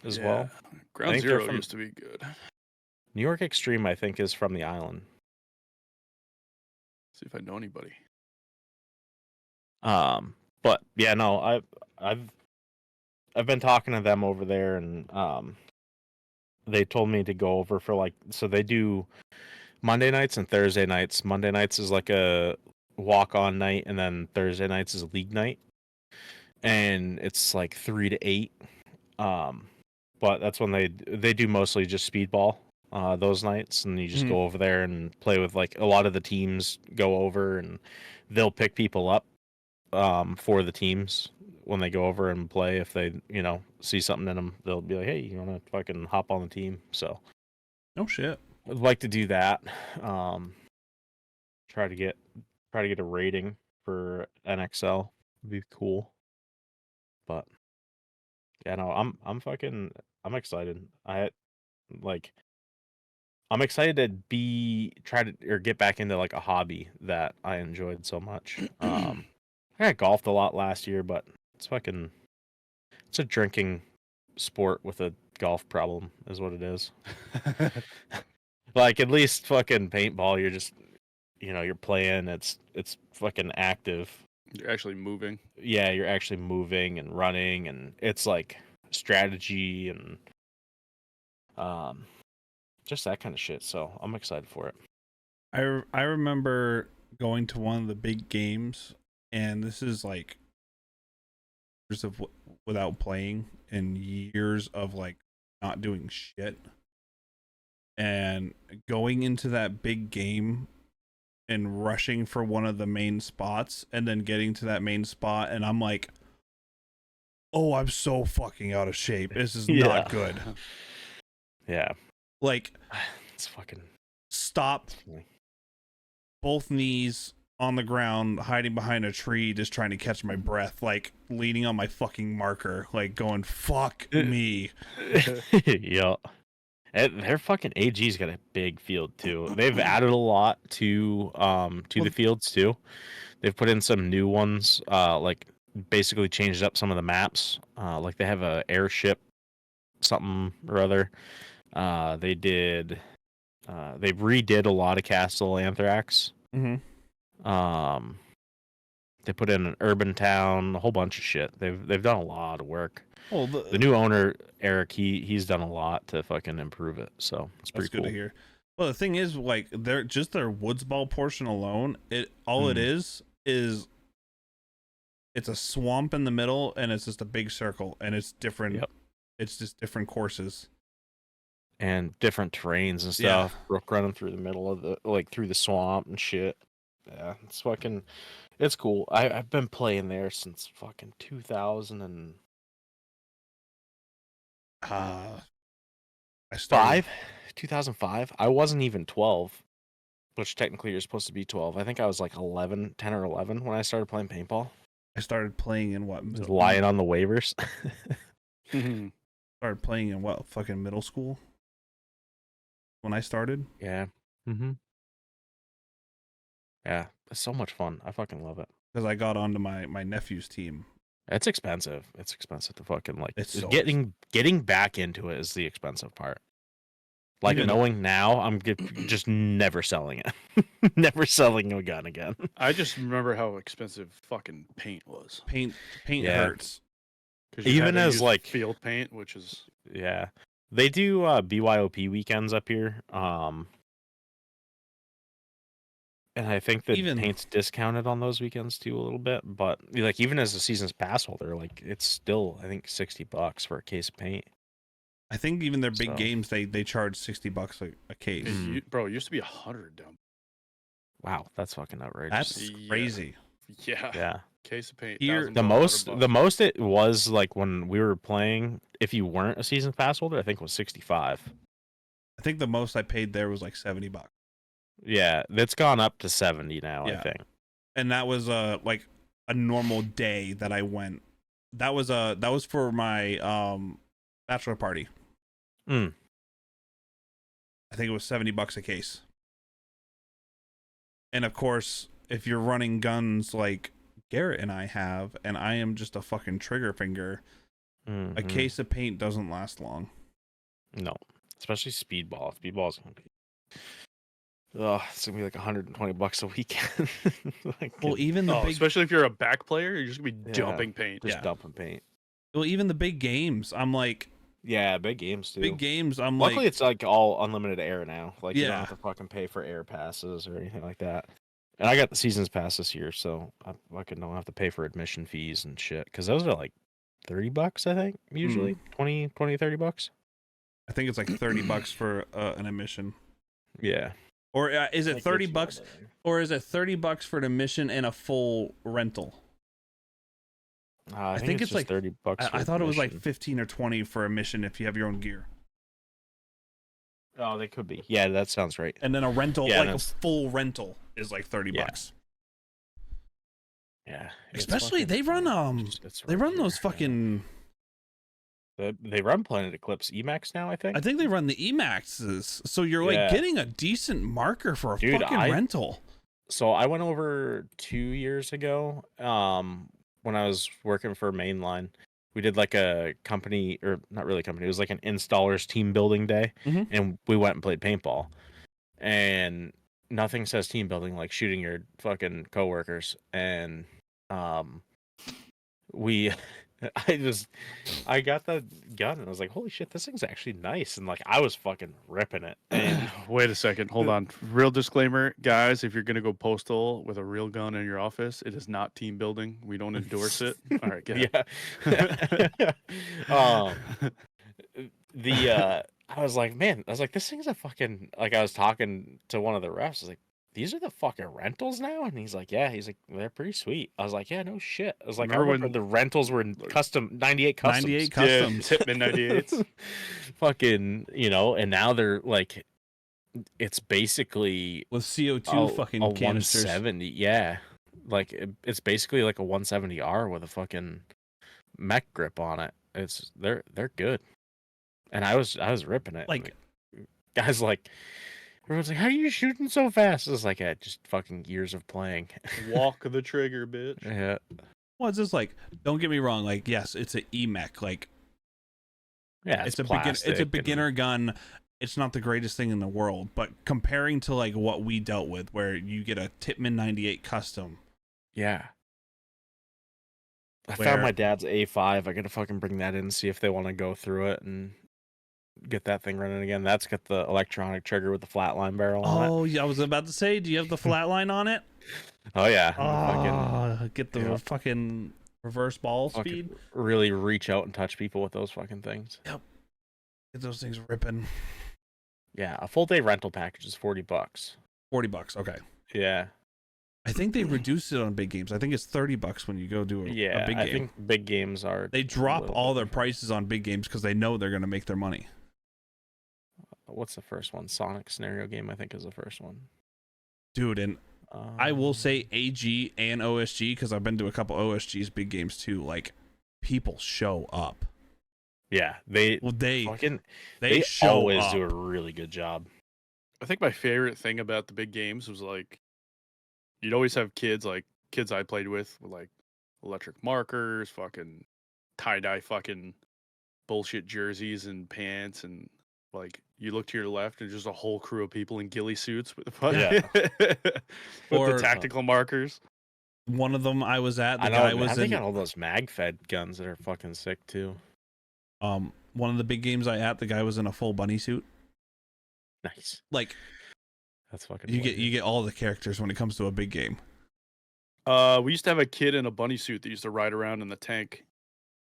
[SPEAKER 5] as well.
[SPEAKER 1] Ground Zero used to be good.
[SPEAKER 5] New York Extreme, I think, is from the island.
[SPEAKER 1] See if I know anybody.
[SPEAKER 5] But yeah, no, I've been talking to them over there, and they told me to go over for so they do Monday nights and Thursday nights. Monday nights is like a walk-on night, and then Thursday nights is a league night, and it's like 3 to 8. But that's when they do mostly just speedball those nights, and you just go over there and play with a lot of the teams go over, and they'll pick people up for the teams when they go over and play. If they see something in them, they'll be like, hey, you want to fucking hop on the team? So
[SPEAKER 4] no shit,
[SPEAKER 5] I'd like to do that. Try to get a rating for NXL would be cool. But yeah, no, I'm excited. I'm excited to get back into a hobby that I enjoyed so much. I golfed a lot last year, but it's a drinking sport with a golf problem is what it is. At least fucking paintball, you're just you're playing, it's fucking active.
[SPEAKER 1] You're actually moving.
[SPEAKER 5] Yeah, you're actually moving and running, and it's strategy and just that kind of shit. So I'm excited for it.
[SPEAKER 4] I remember going to one of the big games, and this is years of without playing and years of not doing shit, and going into that big game and rushing for one of the main spots, and then getting to that main spot, and I'm like, oh, I'm so fucking out of shape. This is not good.
[SPEAKER 5] Yeah.
[SPEAKER 4] It's
[SPEAKER 5] fucking
[SPEAKER 4] stop. Both knees on the ground, hiding behind a tree, just trying to catch my breath, leaning on my fucking marker, going, fuck me.
[SPEAKER 5] Yeah. Their fucking AG's got a big field too. They've added a lot to the fields too. They've put in some new ones, basically changed up some of the maps. They have a airship something or other. They redid a lot of Castle Anthrax.
[SPEAKER 4] Mm-hmm.
[SPEAKER 5] They put in an urban town, a whole bunch of shit. They've done a lot of work.
[SPEAKER 4] Well,
[SPEAKER 5] the new owner, Eric, he's done a lot to fucking improve it. So it's pretty cool.
[SPEAKER 4] Good to hear. Well, the thing is, their woods ball portion alone, it is it's a swamp in the middle, and it's just a big circle, and it's different.
[SPEAKER 5] Yep.
[SPEAKER 4] It's just different courses
[SPEAKER 5] and different terrains and stuff. Yeah. Brook running through the middle of through the swamp and shit. Yeah, it's cool. I've been playing there since fucking 2000 and.
[SPEAKER 4] I started
[SPEAKER 5] 2005. I wasn't even 12. which technically you're supposed to be 12. I think I was like 10 or 11 when I started playing paintball.
[SPEAKER 4] I started playing in what?
[SPEAKER 5] Just lying on the waivers.
[SPEAKER 4] Started playing in what? Fucking middle school. When I started.
[SPEAKER 5] Yeah. Mm-hmm. Yeah, it's so much fun. I fucking love it.
[SPEAKER 4] Because I got onto my nephew's team.
[SPEAKER 5] It's expensive. It's expensive to fucking like.
[SPEAKER 4] It's so
[SPEAKER 5] getting back into it is the expensive part. Like
[SPEAKER 4] Even-
[SPEAKER 5] knowing now, I'm just never selling it. Never selling a gun again.
[SPEAKER 1] I just remember how expensive fucking paint was.
[SPEAKER 4] Paint
[SPEAKER 5] Yeah.
[SPEAKER 4] hurts.
[SPEAKER 1] 'Cause you had
[SPEAKER 5] Even
[SPEAKER 1] to
[SPEAKER 5] as,
[SPEAKER 1] use
[SPEAKER 5] like-
[SPEAKER 1] field paint, which is
[SPEAKER 5] Yeah, they do BYOP weekends up here. And I think that
[SPEAKER 4] Even-
[SPEAKER 5] paint's discounted on those weekends too a little bit. But like even as a season's pass holder, like it's still I think $60 for a case of paint.
[SPEAKER 4] I think even their big
[SPEAKER 5] So-
[SPEAKER 4] games they charge $60 a case.
[SPEAKER 1] bro, it used to be 100 down.
[SPEAKER 5] Wow, that's fucking outrageous.
[SPEAKER 4] That's
[SPEAKER 1] Yeah.
[SPEAKER 4] crazy.
[SPEAKER 1] Yeah.
[SPEAKER 5] Yeah.
[SPEAKER 1] Case of paint.
[SPEAKER 4] Here-
[SPEAKER 5] The most it was like when we were playing, if you weren't a season pass holder, I think it was 65.
[SPEAKER 4] I think the most I paid there was like $70.
[SPEAKER 5] Yeah, that's gone up to 70 now,
[SPEAKER 4] Yeah.
[SPEAKER 5] I think.
[SPEAKER 4] And that was like a normal day that I went. That was for my bachelor party.
[SPEAKER 5] Mm.
[SPEAKER 4] I think it was $70 a case. And of course, if you're running guns like Garrett and I have, and I am just a fucking trigger finger, a
[SPEAKER 5] Mhm.
[SPEAKER 4] case of paint doesn't last long.
[SPEAKER 5] No, especially speedball. Speedball's gonna be. Oh, it's gonna be like $120 a weekend. Like,
[SPEAKER 4] Well, even the big,
[SPEAKER 1] especially if you're a back player, you're just gonna be
[SPEAKER 5] Yeah.
[SPEAKER 1] dumping paint.
[SPEAKER 5] just
[SPEAKER 4] yeah.
[SPEAKER 5] dumping paint.
[SPEAKER 4] even the big games, I'm like,
[SPEAKER 5] Yeah, big games too.
[SPEAKER 4] I'm
[SPEAKER 5] Luckily,
[SPEAKER 4] like,
[SPEAKER 5] it's like all unlimited air now. Like you don't
[SPEAKER 4] Yeah.
[SPEAKER 5] have to fucking pay for air passes or anything like that. And I got the season's pass this year, so I fucking don't have to pay for admission fees and shit. Because those are like $30, I think, usually.
[SPEAKER 4] Mm.
[SPEAKER 5] 20, $30.
[SPEAKER 4] I think it's like $30 for an admission.
[SPEAKER 5] Yeah.
[SPEAKER 4] Or is it $30? Or is it $30 for an admission and a full rental?
[SPEAKER 5] I think it's
[SPEAKER 4] like
[SPEAKER 5] just $30.
[SPEAKER 4] I thought it was like
[SPEAKER 5] admission.
[SPEAKER 4] 15 or 20 for admission if you have your own gear.
[SPEAKER 5] Oh, they could be. Yeah, that sounds right.
[SPEAKER 4] And then a rental,
[SPEAKER 5] Yeah,
[SPEAKER 4] like a
[SPEAKER 5] that's-
[SPEAKER 4] full rental, is like $30.
[SPEAKER 5] Yeah. it's
[SPEAKER 4] Especially
[SPEAKER 5] fucking-
[SPEAKER 4] they run
[SPEAKER 5] it's
[SPEAKER 4] they
[SPEAKER 5] right
[SPEAKER 4] run
[SPEAKER 5] here,
[SPEAKER 4] those
[SPEAKER 5] yeah.
[SPEAKER 4] fucking.
[SPEAKER 5] They run Planet Eclipse Emacs now, I think.
[SPEAKER 4] I think they run the Emaxes, so you're like
[SPEAKER 5] Yeah.
[SPEAKER 4] getting a decent marker for a
[SPEAKER 5] Dude,
[SPEAKER 4] fucking rental.
[SPEAKER 5] So I went over 2 years ago, when I was working for Mainline. We did like a company, or not really a company, it was like an installers team building day,
[SPEAKER 4] Mhm.
[SPEAKER 5] and we went and played paintball. And nothing says team building like shooting your fucking coworkers. And we I got the gun and I was like, holy shit, this thing's actually nice. And like I was fucking ripping it. And
[SPEAKER 1] Wait a second. Hold on. Real disclaimer, guys. If you're gonna go postal with a real gun in your office, it is not team building. We don't endorse it. All right, get
[SPEAKER 5] yeah. I was like, man, this thing's a fucking, like, I was talking to one of the refs. I was like, these are the fucking rentals now? And he's like, yeah. He's like, they're pretty sweet. I was like, yeah, no shit. I was like,
[SPEAKER 1] Remember
[SPEAKER 5] I remember
[SPEAKER 1] when-
[SPEAKER 5] the rentals were custom 98 customs.
[SPEAKER 4] 98
[SPEAKER 1] Yeah,
[SPEAKER 4] customs.
[SPEAKER 1] Hitman 98s.
[SPEAKER 5] Fucking, and now they're like, it's basically
[SPEAKER 4] With CO2 fucking
[SPEAKER 5] a
[SPEAKER 4] canisters.
[SPEAKER 5] 170. Yeah. Like, it's basically like a 170R with a fucking mech grip on it. They're good. And I was ripping it.
[SPEAKER 4] Like-
[SPEAKER 5] guys, like, everyone's like, how are you shooting so fast? It was like, just fucking years of playing.
[SPEAKER 1] Walk the trigger, bitch.
[SPEAKER 5] Yeah.
[SPEAKER 4] Well, it's just like, don't get me wrong. Like, yes, it's an EMEC. Like,
[SPEAKER 5] Yeah.
[SPEAKER 4] it's a
[SPEAKER 5] plastic and-
[SPEAKER 4] beginner gun. It's not the greatest thing in the world, but comparing to like what we dealt with, where you get a Tippmann 98 custom.
[SPEAKER 5] Yeah. I
[SPEAKER 4] Where-
[SPEAKER 5] found my dad's A5. I gotta fucking bring that in and see if they want to go through it and get that thing running again. That's got the electronic trigger with the flatline barrel on it.
[SPEAKER 4] Oh, yeah, I was about to say, do you have the flatline on it?
[SPEAKER 5] Oh yeah.
[SPEAKER 4] Oh, get the
[SPEAKER 5] yeah.
[SPEAKER 4] fucking reverse ball
[SPEAKER 5] Fucking
[SPEAKER 4] speed.
[SPEAKER 5] really reach out and touch people with those fucking things.
[SPEAKER 4] Get those things ripping.
[SPEAKER 5] Yeah, a full day rental package is $40.
[SPEAKER 4] $40. Okay.
[SPEAKER 5] Yeah.
[SPEAKER 4] I think they reduced it on big games. I think it's $30 when you go do a big
[SPEAKER 5] I
[SPEAKER 4] game.
[SPEAKER 5] think big games are.
[SPEAKER 4] They
[SPEAKER 5] a
[SPEAKER 4] drop
[SPEAKER 5] little
[SPEAKER 4] all
[SPEAKER 5] bit
[SPEAKER 4] their
[SPEAKER 5] different.
[SPEAKER 4] prices on big games because they know they're going to make their money.
[SPEAKER 5] What's the first one? Sonic Scenario Game, I think, is the first one.
[SPEAKER 4] dude. And I will say AG and OSG, because I've been to a couple OSG's big games too. Like, people show up.
[SPEAKER 5] Yeah, they
[SPEAKER 4] show
[SPEAKER 5] always
[SPEAKER 4] up.
[SPEAKER 5] do a really good job.
[SPEAKER 1] I think my favorite thing about the big games was like, you'd always have kids I played with like electric markers, fucking tie-dye fucking bullshit jerseys and pants, and like you look to your left and just a whole crew of people in ghillie suits with the with
[SPEAKER 4] Or
[SPEAKER 1] the tactical markers.
[SPEAKER 4] One of them I was at,
[SPEAKER 5] I know, they got all those mag-fed guns that are fucking sick too.
[SPEAKER 4] One of the big games I at, the guy was in a full bunny suit.
[SPEAKER 5] Nice.
[SPEAKER 4] Like,
[SPEAKER 5] that's fucking.
[SPEAKER 4] You get all the characters when it comes to a big game.
[SPEAKER 1] We used to have a kid in a bunny suit that used to ride around in the tank.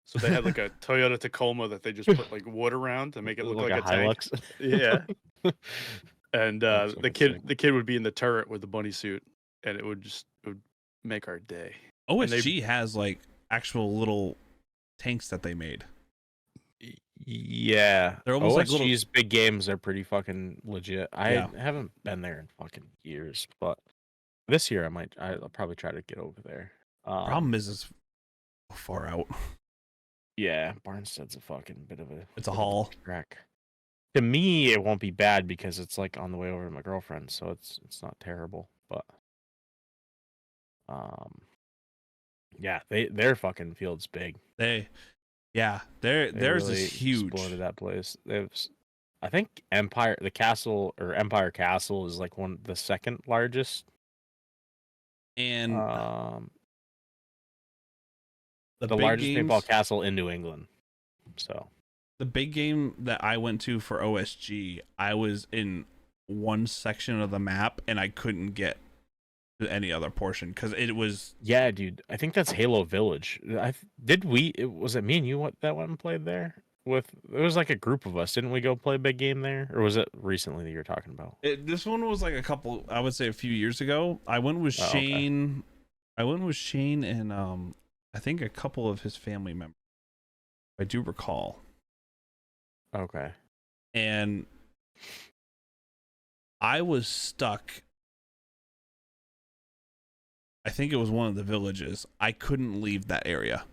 [SPEAKER 1] So they had like a Toyota Tacoma that they just put like wood around to make it look like a tank.
[SPEAKER 5] Hilux.
[SPEAKER 1] Yeah. And
[SPEAKER 5] That's
[SPEAKER 1] the
[SPEAKER 5] fucking
[SPEAKER 1] kid would be in the turret with the bunny suit, and it would make our day.
[SPEAKER 4] OSG has like actual little tanks that they made.
[SPEAKER 5] Yeah,
[SPEAKER 4] they're almost like
[SPEAKER 5] OSG's big games are pretty fucking legit. I haven't been there in fucking years, but this year I'll probably try to get over there.
[SPEAKER 4] Problem is it's far out.
[SPEAKER 5] Yeah, Barnstead's a fucking bit of a.
[SPEAKER 4] It's a haul.
[SPEAKER 5] Track. To me, it won't be bad because it's like on the way over to my girlfriend, so it's not terrible. But yeah, their fucking field's big.
[SPEAKER 4] Theirs
[SPEAKER 5] really
[SPEAKER 4] is huge.
[SPEAKER 5] Exploded that place. I think Empire Castle is like the second largest.
[SPEAKER 4] And
[SPEAKER 5] the largest paintball castle in New England. So
[SPEAKER 4] the big game that I went to for OSG, I was in one section of the map and I couldn't get to any other portion because it was.
[SPEAKER 5] Yeah, dude. I think that's Halo Village. Was it me and you that went and played there? It was like a group of us. Didn't we go play a big game there? Or was it recently that you were talking about?
[SPEAKER 4] This one was like I would say a few years ago. I went with Shane. Okay. I went with Shane and I think a couple of his family members. I do recall.
[SPEAKER 5] Okay.
[SPEAKER 4] And I was stuck. I think it was one of the villages. I couldn't leave that area.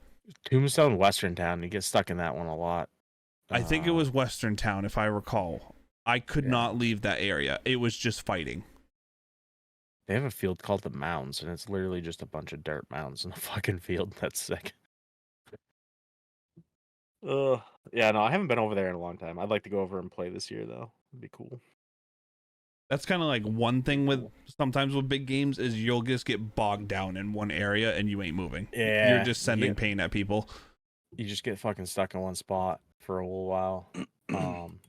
[SPEAKER 5] Tombstone, Western Town. You get stuck in that one a lot.
[SPEAKER 4] I think it was Western Town, if I recall. I could not leave that area. It was just fighting.
[SPEAKER 5] They have a field called the Mounds, and it's literally just a bunch of dirt mounds in a fucking field. That's sick. Yeah, no, I haven't been over there in a long time. I'd like to go over and play this year, though. It'd be cool.
[SPEAKER 4] That's kind of like one thing with sometimes with big games is you'll just get bogged down in one area and you ain't moving.
[SPEAKER 5] Yeah.
[SPEAKER 4] You're just sending pain at people.
[SPEAKER 5] You just get fucking stuck in one spot for a little while.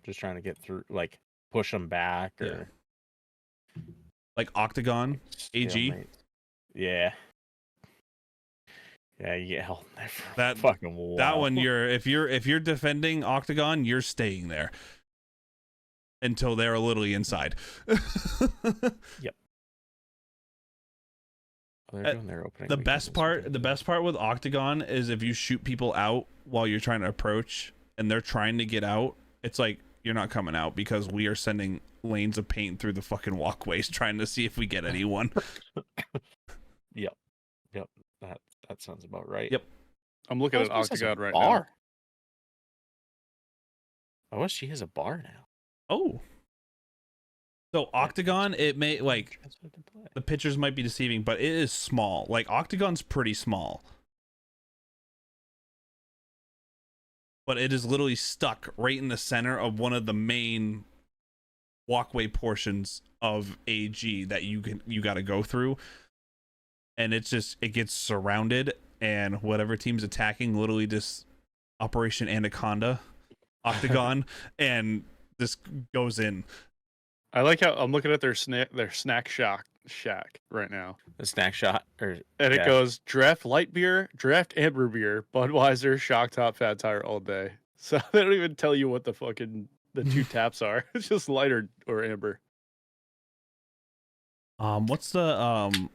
[SPEAKER 5] Just trying to get through, like, push them back or.
[SPEAKER 4] Like Octagon, AG.
[SPEAKER 5] Yeah. Yeah, you get held in there for
[SPEAKER 4] that
[SPEAKER 5] fucking while.
[SPEAKER 4] That one, if you're defending Octagon, you're staying there until they're literally inside.
[SPEAKER 5] Yep. Oh, they're doing their opening.
[SPEAKER 4] The best part with Octagon is if you shoot people out while you're trying to approach and they're trying to get out, it's like you're not coming out because we are sending lanes of paint through the fucking walkways trying to see if we get anyone.
[SPEAKER 5] Yep. That sounds about right.
[SPEAKER 4] Yep.
[SPEAKER 1] I'm looking at Octagon right now.
[SPEAKER 5] OSG has a bar now.
[SPEAKER 4] Oh. So Octagon, it may like the pictures might be deceiving, but it is small. Like Octagon's pretty small. But it is literally stuck right in the center of one of the main walkway portions of AG that you got to go through. And it gets surrounded, and whatever team's attacking literally just Operation Anaconda Octagon and this goes in.
[SPEAKER 1] I like how I'm looking at their snack shack right now.
[SPEAKER 5] The snack shot,
[SPEAKER 1] it goes draft light beer, draft amber beer, Budweiser, Shock Top, Fat Tire all day. So they don't even tell you what the two taps are. It's just light or amber.
[SPEAKER 4] What's the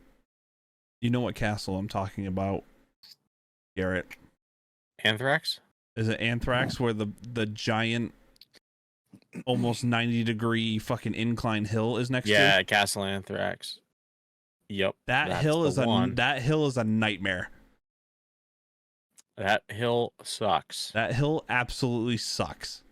[SPEAKER 4] you know what castle I'm talking about, Garrett?
[SPEAKER 5] Anthrax?
[SPEAKER 4] Is it Anthrax where the giant almost 90-degree fucking incline hill is next to?
[SPEAKER 5] Yeah, Castle Anthrax. Yep.
[SPEAKER 4] That
[SPEAKER 5] that's
[SPEAKER 4] hill
[SPEAKER 5] the
[SPEAKER 4] is
[SPEAKER 5] one.
[SPEAKER 4] that hill is a nightmare.
[SPEAKER 5] That hill sucks.
[SPEAKER 4] That hill absolutely sucks.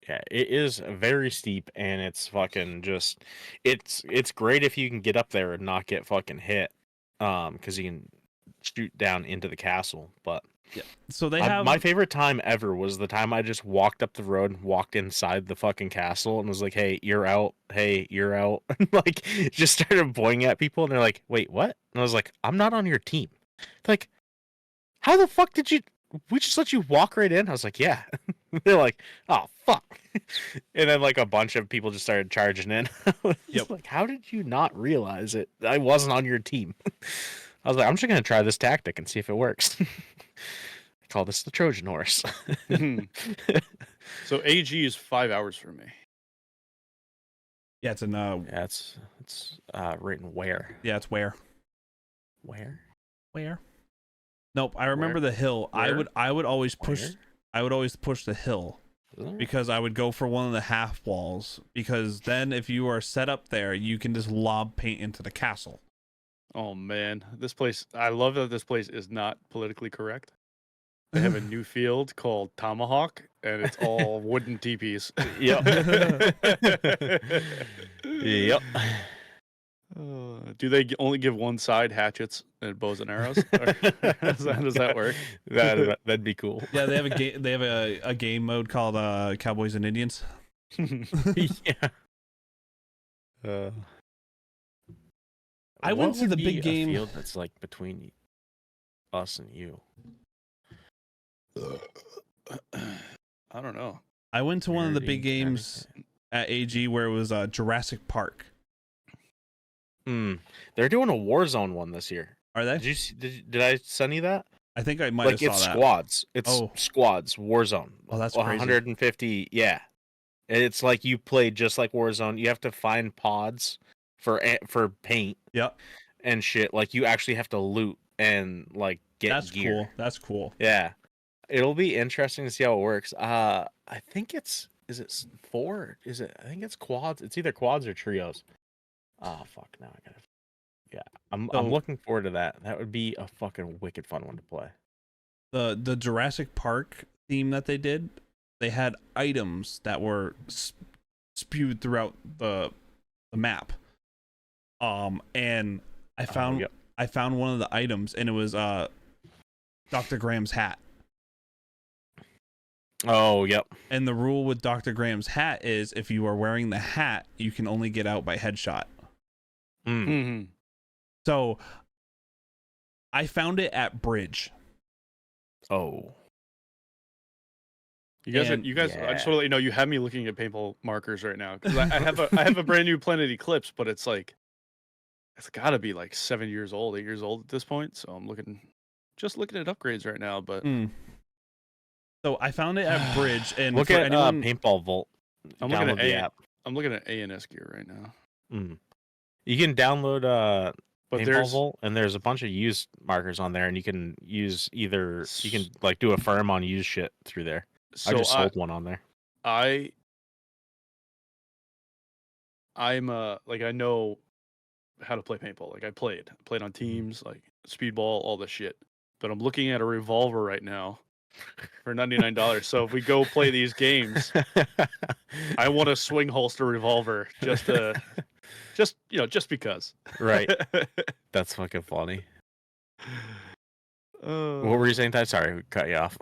[SPEAKER 5] Yeah, it is very steep, and it's fucking just. It's great if you can get up there and not get fucking hit, because you can shoot down into the castle. But
[SPEAKER 4] Yeah. So they have
[SPEAKER 5] my favorite time ever was the time I just walked up the road and walked inside the fucking castle and was like, "Hey, you're out. Hey, you're out." Like, just started pointing at people, and they're like, "Wait, what?" And I was like, "I'm not on your team." Like, how the fuck did you? We just let you walk right in. I was like, "Yeah." They're like, "Oh fuck," and then like a bunch of people just started charging in. I was
[SPEAKER 4] Yep.
[SPEAKER 5] like, how did you not realize it? I wasn't on your team. I was like, I'm just gonna try this tactic and see if it works. I call this the Trojan horse.
[SPEAKER 1] So AG is 5 hours for me.
[SPEAKER 4] yeah, it's in
[SPEAKER 5] Yeah, it's written where?
[SPEAKER 4] yeah, it's where.
[SPEAKER 5] Where?
[SPEAKER 4] Nope, I remember
[SPEAKER 1] Where?
[SPEAKER 4] the hill.
[SPEAKER 1] Where?
[SPEAKER 4] I would always push
[SPEAKER 5] Where?
[SPEAKER 4] I would always push the hill because I would go for one of the half walls, because then if you are set up there, you can just lob paint into the castle.
[SPEAKER 1] Oh man, this place! I love that this place is not politically correct. They have a new field called Tomahawk, and it's all wooden teepees.
[SPEAKER 5] Yep. Yep.
[SPEAKER 1] Do they only give one side hatchets and bows and arrows? Or how does that work?
[SPEAKER 5] That'd be cool.
[SPEAKER 4] Yeah, they have a game. They have a game mode called Cowboys and Indians.
[SPEAKER 5] Yeah.
[SPEAKER 4] I
[SPEAKER 5] What
[SPEAKER 4] went to
[SPEAKER 5] would
[SPEAKER 4] the
[SPEAKER 5] be
[SPEAKER 4] big
[SPEAKER 5] a
[SPEAKER 4] game.
[SPEAKER 5] field that's like between us and you.
[SPEAKER 1] I don't know.
[SPEAKER 4] I went to one of the big
[SPEAKER 5] Nerdy
[SPEAKER 4] games
[SPEAKER 5] kinda
[SPEAKER 4] at AG where it was Jurassic Park.
[SPEAKER 5] thing. They're doing a Warzone one this year.
[SPEAKER 4] Are they?
[SPEAKER 5] Did you see, did I send you that?
[SPEAKER 4] I think I might
[SPEAKER 5] Like,
[SPEAKER 4] have
[SPEAKER 5] it's
[SPEAKER 4] saw that.
[SPEAKER 5] squads. It's
[SPEAKER 4] Oh.
[SPEAKER 5] squads Warzone.
[SPEAKER 4] Oh, that's crazy.
[SPEAKER 5] 150. Yeah, it's like you play just like Warzone. You have to find pods for paint
[SPEAKER 4] Yep,
[SPEAKER 5] and shit. Like, you actually have to loot and like get
[SPEAKER 4] that's
[SPEAKER 5] gear.
[SPEAKER 4] cool. That's cool.
[SPEAKER 5] Yeah, it'll be interesting to see how it works. I think is it 4? Is it? I think it's quads. It's either quads or trios. Oh fuck! Now I gotta. Yeah, I'm
[SPEAKER 4] So-
[SPEAKER 5] looking forward to that. That would be a fucking wicked fun one to play.
[SPEAKER 4] The Jurassic Park theme that they did, they had items that were spewed throughout the map. And I found
[SPEAKER 5] yep.
[SPEAKER 4] I found one of the items, and it was Dr. Graham's hat.
[SPEAKER 5] Oh, yep.
[SPEAKER 4] And the rule with Dr. Graham's hat is if you are wearing the hat, you can only get out by headshot.
[SPEAKER 5] Mm.
[SPEAKER 1] Mm-hmm.
[SPEAKER 4] So I found it at Bridge.
[SPEAKER 5] Oh.
[SPEAKER 1] You guys,
[SPEAKER 4] And-
[SPEAKER 1] I just
[SPEAKER 5] yeah.
[SPEAKER 1] want to let you know you have me looking at paintball markers right now because I have a brand new Planet Eclipse, but it's like it's got to be like 7 years old, 8 years old at this point. So I'm looking at upgrades right now. But
[SPEAKER 4] So I found it at Bridge, and
[SPEAKER 5] Look
[SPEAKER 4] for
[SPEAKER 5] at
[SPEAKER 4] anyone,
[SPEAKER 5] Paintball Vault.
[SPEAKER 1] I'm looking
[SPEAKER 5] Download
[SPEAKER 1] at
[SPEAKER 5] the app.
[SPEAKER 1] I'm looking at ANS gear right now.
[SPEAKER 5] You can download
[SPEAKER 1] But
[SPEAKER 5] Paintball
[SPEAKER 1] there's
[SPEAKER 5] Vault, and there's a bunch of used markers on there, and you can use you can like do a firm on used shit through there. I
[SPEAKER 1] so
[SPEAKER 5] just sold one on there.
[SPEAKER 1] I'm like I know how to play paintball. Like I played on teams, like speedball, all the shit. But I'm looking at a revolver right now for $99. So if we go play these games, I want a swing holster revolver just because.
[SPEAKER 5] Right. That's fucking funny. What were you saying, Ty? Sorry, we cut you off.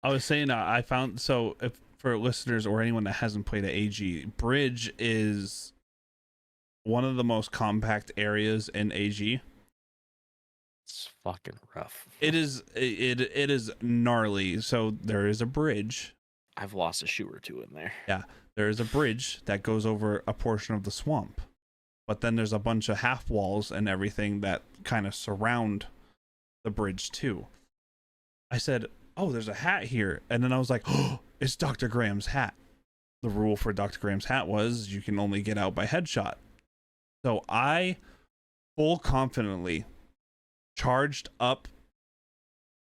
[SPEAKER 4] I was saying I found, so if for listeners or anyone that hasn't played at AG, Bridge is one of the most compact areas in AG.
[SPEAKER 5] It's fucking rough.
[SPEAKER 4] It is gnarly. So there is a bridge.
[SPEAKER 5] I've lost a shoe or two in there.
[SPEAKER 4] There is a bridge that goes over a portion of the swamp, but then there's a bunch of half walls and everything that kind of surround the bridge too. I said, "Oh, there's a hat here," and then I was like, "Oh, it's Dr. Graham's hat." The rule for Dr. Graham's hat was you can only get out by headshot. So I full confidently charged up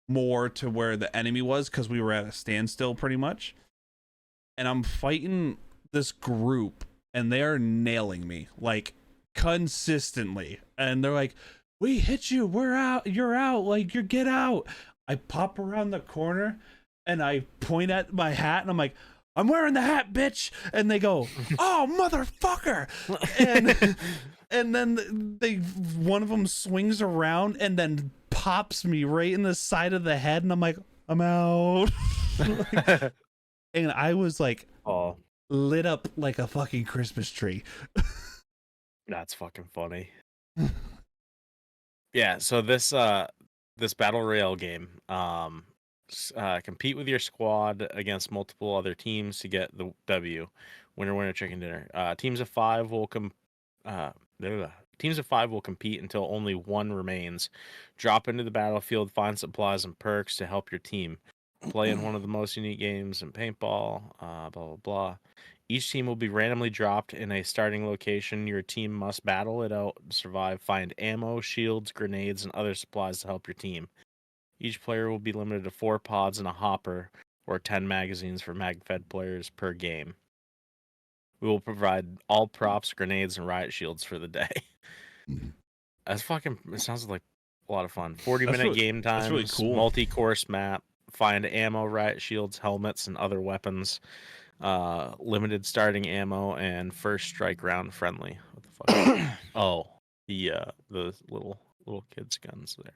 [SPEAKER 4] more to where the enemy was because we were at a standstill pretty much. And I'm fighting this group and they are nailing me. Like consistently, and they're like, "We hit you. We're out. You're out. Like, you get out." I pop around the corner, and I point at my hat, and I'm like, "I'm wearing the hat, bitch!" And they go, "Oh, motherfucker!" And then one of them swings around and then pops me right in the side of the head, and I'm like, "I'm out." And I was like,
[SPEAKER 5] Oh,
[SPEAKER 4] lit up like a fucking Christmas tree.
[SPEAKER 5] that's fucking funny. Yeah, so this battle royale game, compete with your squad against multiple other teams to get the W. Winner, winner, chicken dinner. Teams of 5 will compete until only one remains. Drop into the battlefield, find supplies and perks to help your team. Play in one of the most unique games in paintball. Blah blah blah. Each team will be randomly dropped in a starting location. Your team must battle it out, survive, find ammo, shields, grenades, and other supplies to help your team. Each player will be limited to 4 pods and a hopper, or 10 magazines for mag-fed players per game. We will provide all props, grenades, and riot shields for the day. That's fucking. It sounds like a lot of fun. 40-minute game times.
[SPEAKER 4] That's really cool.
[SPEAKER 5] Multi-course map. Find ammo, riot shields, helmets, and other weapons. Limited starting ammo and first strike round friendly. What the fuck? Oh, the little kids' guns there.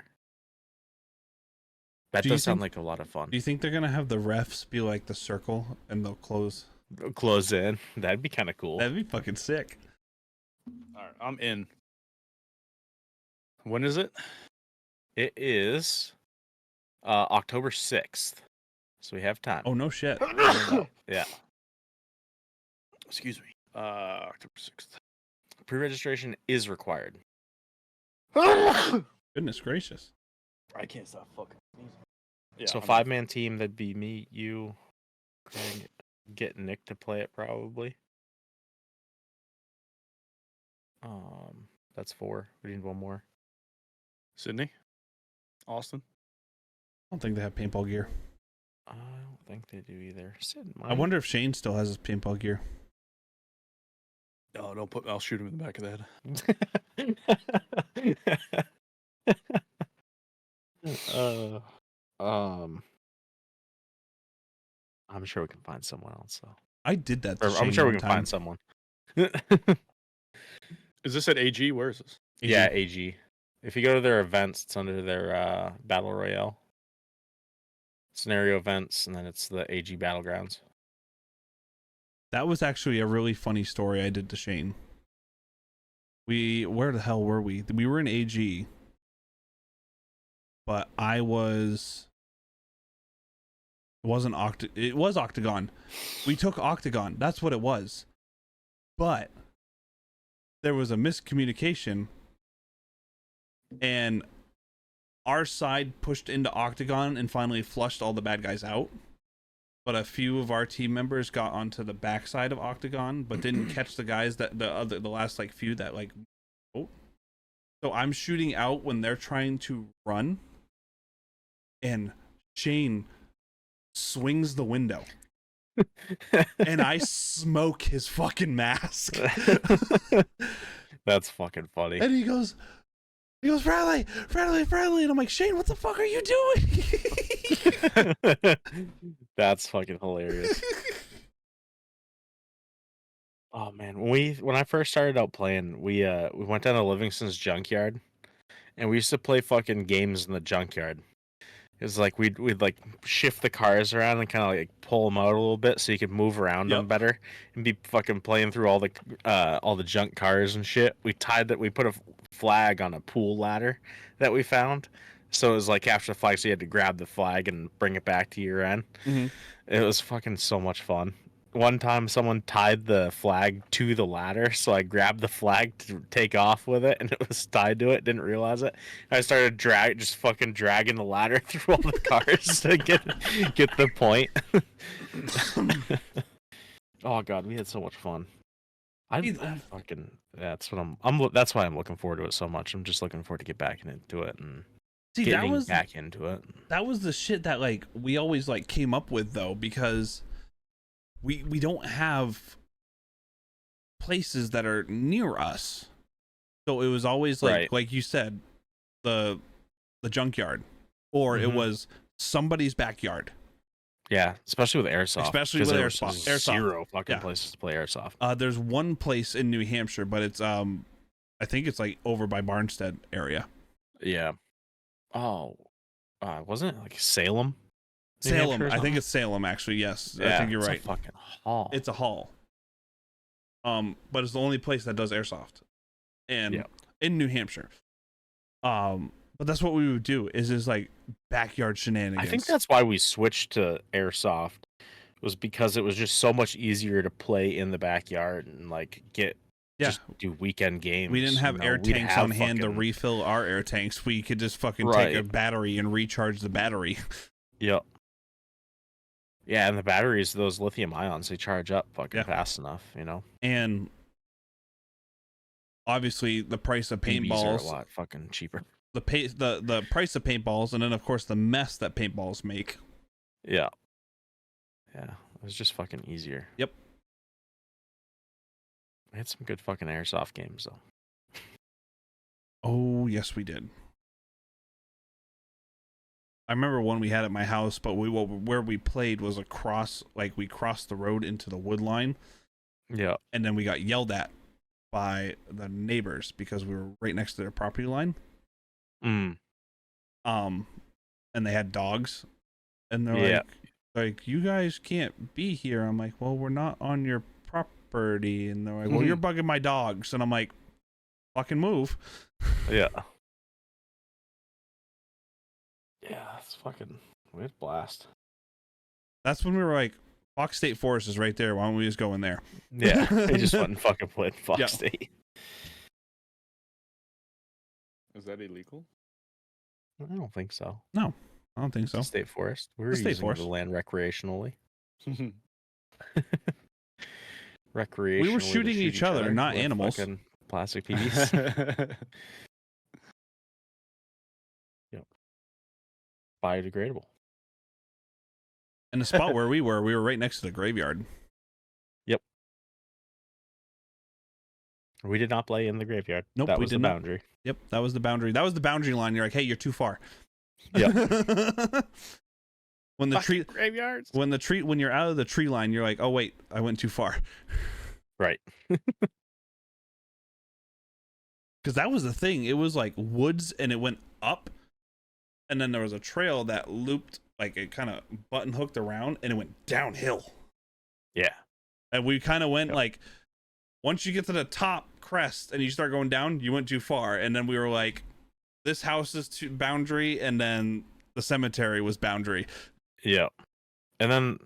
[SPEAKER 5] That does sound like a lot of fun.
[SPEAKER 4] Do you think they're gonna have the refs be like the circle and they'll close
[SPEAKER 5] In? That'd be kind of cool.
[SPEAKER 4] That'd be fucking sick.
[SPEAKER 1] All right, I'm in. When is it?
[SPEAKER 5] It is October 6th. So we have time.
[SPEAKER 4] Oh, no shit.
[SPEAKER 5] Yeah.
[SPEAKER 1] Excuse me. October 6th.
[SPEAKER 5] Pre-registration is required.
[SPEAKER 4] Goodness gracious.
[SPEAKER 1] I can't stop fucking sneezing. Yeah,
[SPEAKER 5] So
[SPEAKER 1] I'm
[SPEAKER 5] 5-man team, that'd be me, you, Craig, get Nick to play it probably. That's 4. We need one more.
[SPEAKER 1] Sydney? Austin?
[SPEAKER 4] I don't think they have paintball gear.
[SPEAKER 5] I don't think they do either. Sid
[SPEAKER 4] I wonder if Shane still has his paintball gear.
[SPEAKER 1] No, don't put. I'll shoot him in the back of the head.
[SPEAKER 5] I'm sure we can find someone else though.
[SPEAKER 4] I did that. To
[SPEAKER 5] I'm
[SPEAKER 4] Shane
[SPEAKER 5] sure we
[SPEAKER 4] one
[SPEAKER 5] can
[SPEAKER 4] time.
[SPEAKER 5] find someone.
[SPEAKER 1] Is this at AG? Where is this?
[SPEAKER 5] Yeah, AG. If you go to their events, it's under their Battle Royale. Scenario events, and then it's the AG Battlegrounds.
[SPEAKER 4] That was actually a really funny story I did to Shane. Where the hell were we? We were in AG, but it was Octagon. We took Octagon. That's what it was. But there was a miscommunication, and our side pushed into Octagon and finally flushed all the bad guys out. But a few of our team members got onto the backside of Octagon, but didn't catch the guys that the last like few that like. Oh, so I'm shooting out when they're trying to run, and Shane swings the window, and I smoke his fucking mask.
[SPEAKER 5] That's fucking funny.
[SPEAKER 4] And he goes, friendly, and I'm like, Shane, what the fuck are you doing?
[SPEAKER 5] That's fucking hilarious. Oh man, when I first started out playing, we went down to Livingston's junkyard, and we used to play fucking games in the junkyard. It was like we'd like shift the cars around and kind of like pull them out a little bit so you could move around them better, and be fucking playing through all the junk cars and shit. We put a flag on a pool ladder that we found, so it was like after the flag, so you had to grab the flag and bring it back to your end.
[SPEAKER 4] Mm-hmm.
[SPEAKER 5] It was fucking so much fun. One time someone tied the flag to the ladder, so I grabbed the flag to take off with it, and it was tied to it, didn't realize it. I started just fucking dragging the ladder through all the cars to get the point. Oh god, we had so much fun. That's why I'm looking forward to it so much. I'm just looking forward to get back into it and getting back into it.
[SPEAKER 4] That was the shit that like we always like came up with though, because we don't have places that are near us So it was always like you said, the junkyard, or it was somebody's backyard.
[SPEAKER 5] Yeah, especially with airsoft.
[SPEAKER 4] Especially with airsoft.
[SPEAKER 5] Zero fucking places to play airsoft.
[SPEAKER 4] There's one place in New Hampshire, but it's I think it's like over by Barnstead area.
[SPEAKER 5] Yeah. Oh, wasn't it like Salem?
[SPEAKER 4] Salem. I think it's Salem, actually. Yes,
[SPEAKER 5] yeah,
[SPEAKER 4] I think you're right.
[SPEAKER 5] It's a fucking hall.
[SPEAKER 4] It's a hall. But it's the only place that does airsoft, and in New Hampshire. But that's what we would do. Is like backyard shenanigans.
[SPEAKER 5] I think that's why we switched to airsoft, was because it was just so much easier to play in the backyard and like just do weekend games.
[SPEAKER 4] We didn't have air tanks on hand to refill our air tanks. We could just fucking take a battery and recharge the battery.
[SPEAKER 5] Yep. Yeah, and the batteries, those lithium ions, they charge up fucking fast enough,
[SPEAKER 4] And obviously, the price of paintballs
[SPEAKER 5] are a lot fucking cheaper.
[SPEAKER 4] The price of paintballs, and then of course the mess that paintballs make.
[SPEAKER 5] Yeah. Yeah, it was just fucking easier.
[SPEAKER 4] Yep.
[SPEAKER 5] I had some good fucking airsoft games though.
[SPEAKER 4] Oh yes, we did. I remember one we had at my house, but where we played was we crossed the road into the wood line.
[SPEAKER 5] Yeah.
[SPEAKER 4] And then we got yelled at by the neighbors because we were right next to their property line.
[SPEAKER 5] Mm.
[SPEAKER 4] And they had dogs, and they're like, you guys can't be here. I'm like, well, we're not on your property. And they're like, well, you're bugging my dogs. And I'm like, fucking move.
[SPEAKER 5] Yeah. Yeah, it's fucking, we had a blast.
[SPEAKER 4] That's when we were like, Fox State Forest is right there. Why don't we just go in there?
[SPEAKER 5] Yeah, they just went and fucking played Fox State.
[SPEAKER 1] Is that illegal?
[SPEAKER 5] I don't think so.
[SPEAKER 4] No, I don't think so.
[SPEAKER 5] State Forest. We were using the land recreationally. Recreationally.
[SPEAKER 4] We were shooting each other, not animals.
[SPEAKER 5] Plastic PVs. Yep. Biodegradable.
[SPEAKER 4] And the spot where we were right next to the graveyard.
[SPEAKER 5] Yep. We did not play in the graveyard.
[SPEAKER 4] Nope,
[SPEAKER 5] that was the boundary.
[SPEAKER 4] Yep, that was the boundary. That was the boundary line. You're like, hey, you're too far.
[SPEAKER 5] Yeah.
[SPEAKER 4] When the
[SPEAKER 1] graveyards.
[SPEAKER 4] When you're out of the tree line, you're like, oh wait, I went too far.
[SPEAKER 5] Right.
[SPEAKER 4] Because that was the thing. It was like woods, and it went up, and then there was a trail that looped, like it kind of button hooked around, and it went downhill.
[SPEAKER 5] Yeah.
[SPEAKER 4] And we kind of went like, once you get to the top crest and you start going down, you went too far. And then we were like, this house is to boundary, and then the cemetery was boundary.
[SPEAKER 5] Yeah. And then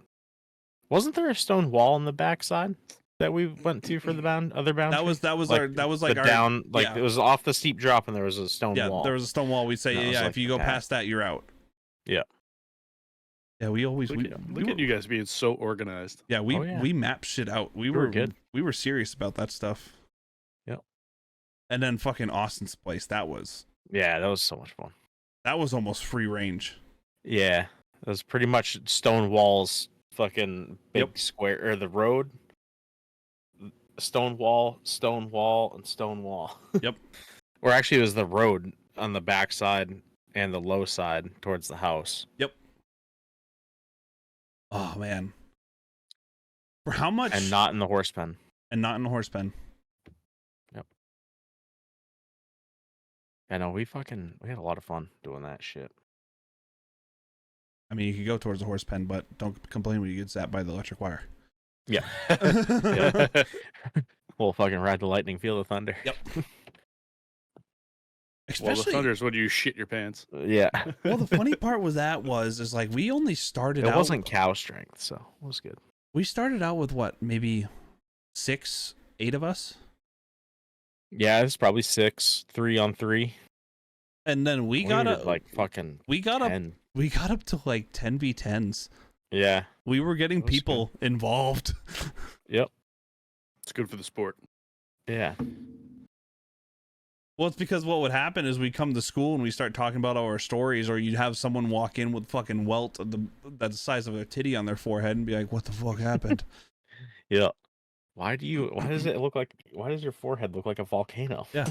[SPEAKER 5] wasn't there a stone wall on the backside that we went to for the other boundary?
[SPEAKER 4] That was like our
[SPEAKER 5] down, like it was off the steep drop, and there was a stone wall.
[SPEAKER 4] Yeah, there was a stone wall. We'd say, if you go past that, you're out.
[SPEAKER 5] Yeah.
[SPEAKER 4] Yeah, we always
[SPEAKER 1] look at you guys being so organized.
[SPEAKER 4] Yeah, we mapped shit out. We were
[SPEAKER 5] good.
[SPEAKER 4] We were serious about that stuff.
[SPEAKER 5] Yep.
[SPEAKER 4] And then fucking Austin's place, that was
[SPEAKER 5] so much fun.
[SPEAKER 4] That was almost free range.
[SPEAKER 5] Yeah. It was pretty much stone walls, fucking big square, or the road, stone wall, and stone wall.
[SPEAKER 4] Yep.
[SPEAKER 5] Or actually, it was the road on the back side and the low side towards the house.
[SPEAKER 4] Yep. Oh, man. For how much?
[SPEAKER 5] And not in the horse pen. Yep. I know, we had a lot of fun doing that shit.
[SPEAKER 4] I mean, you could go towards the horse pen, but don't complain when you get zapped by the electric wire.
[SPEAKER 5] Yeah. We'll fucking ride the lightning, feel the thunder.
[SPEAKER 4] Yep.
[SPEAKER 1] Well, the thunder's when you shit your pants.
[SPEAKER 5] Yeah.
[SPEAKER 4] Well, the funny part was is like we only started out.
[SPEAKER 5] It wasn't cow strength, so it was good.
[SPEAKER 4] We started out with what, maybe 6, 8 of us?
[SPEAKER 5] Yeah, it's probably 6, 3-on-3.
[SPEAKER 4] And then we got up
[SPEAKER 5] like fucking
[SPEAKER 4] we got
[SPEAKER 5] 10.
[SPEAKER 4] We got up to like 10v10s.
[SPEAKER 5] Yeah.
[SPEAKER 4] We were getting people involved.
[SPEAKER 5] Yep.
[SPEAKER 1] It's good for the sport.
[SPEAKER 5] Yeah.
[SPEAKER 4] Well, it's because what would happen is we come to school and we start talking about our stories, or you'd have someone walk in with fucking welt that's the size of a titty on their forehead and be like, what the fuck happened?
[SPEAKER 5] Yeah. Why does your forehead look like a volcano?
[SPEAKER 4] Yeah.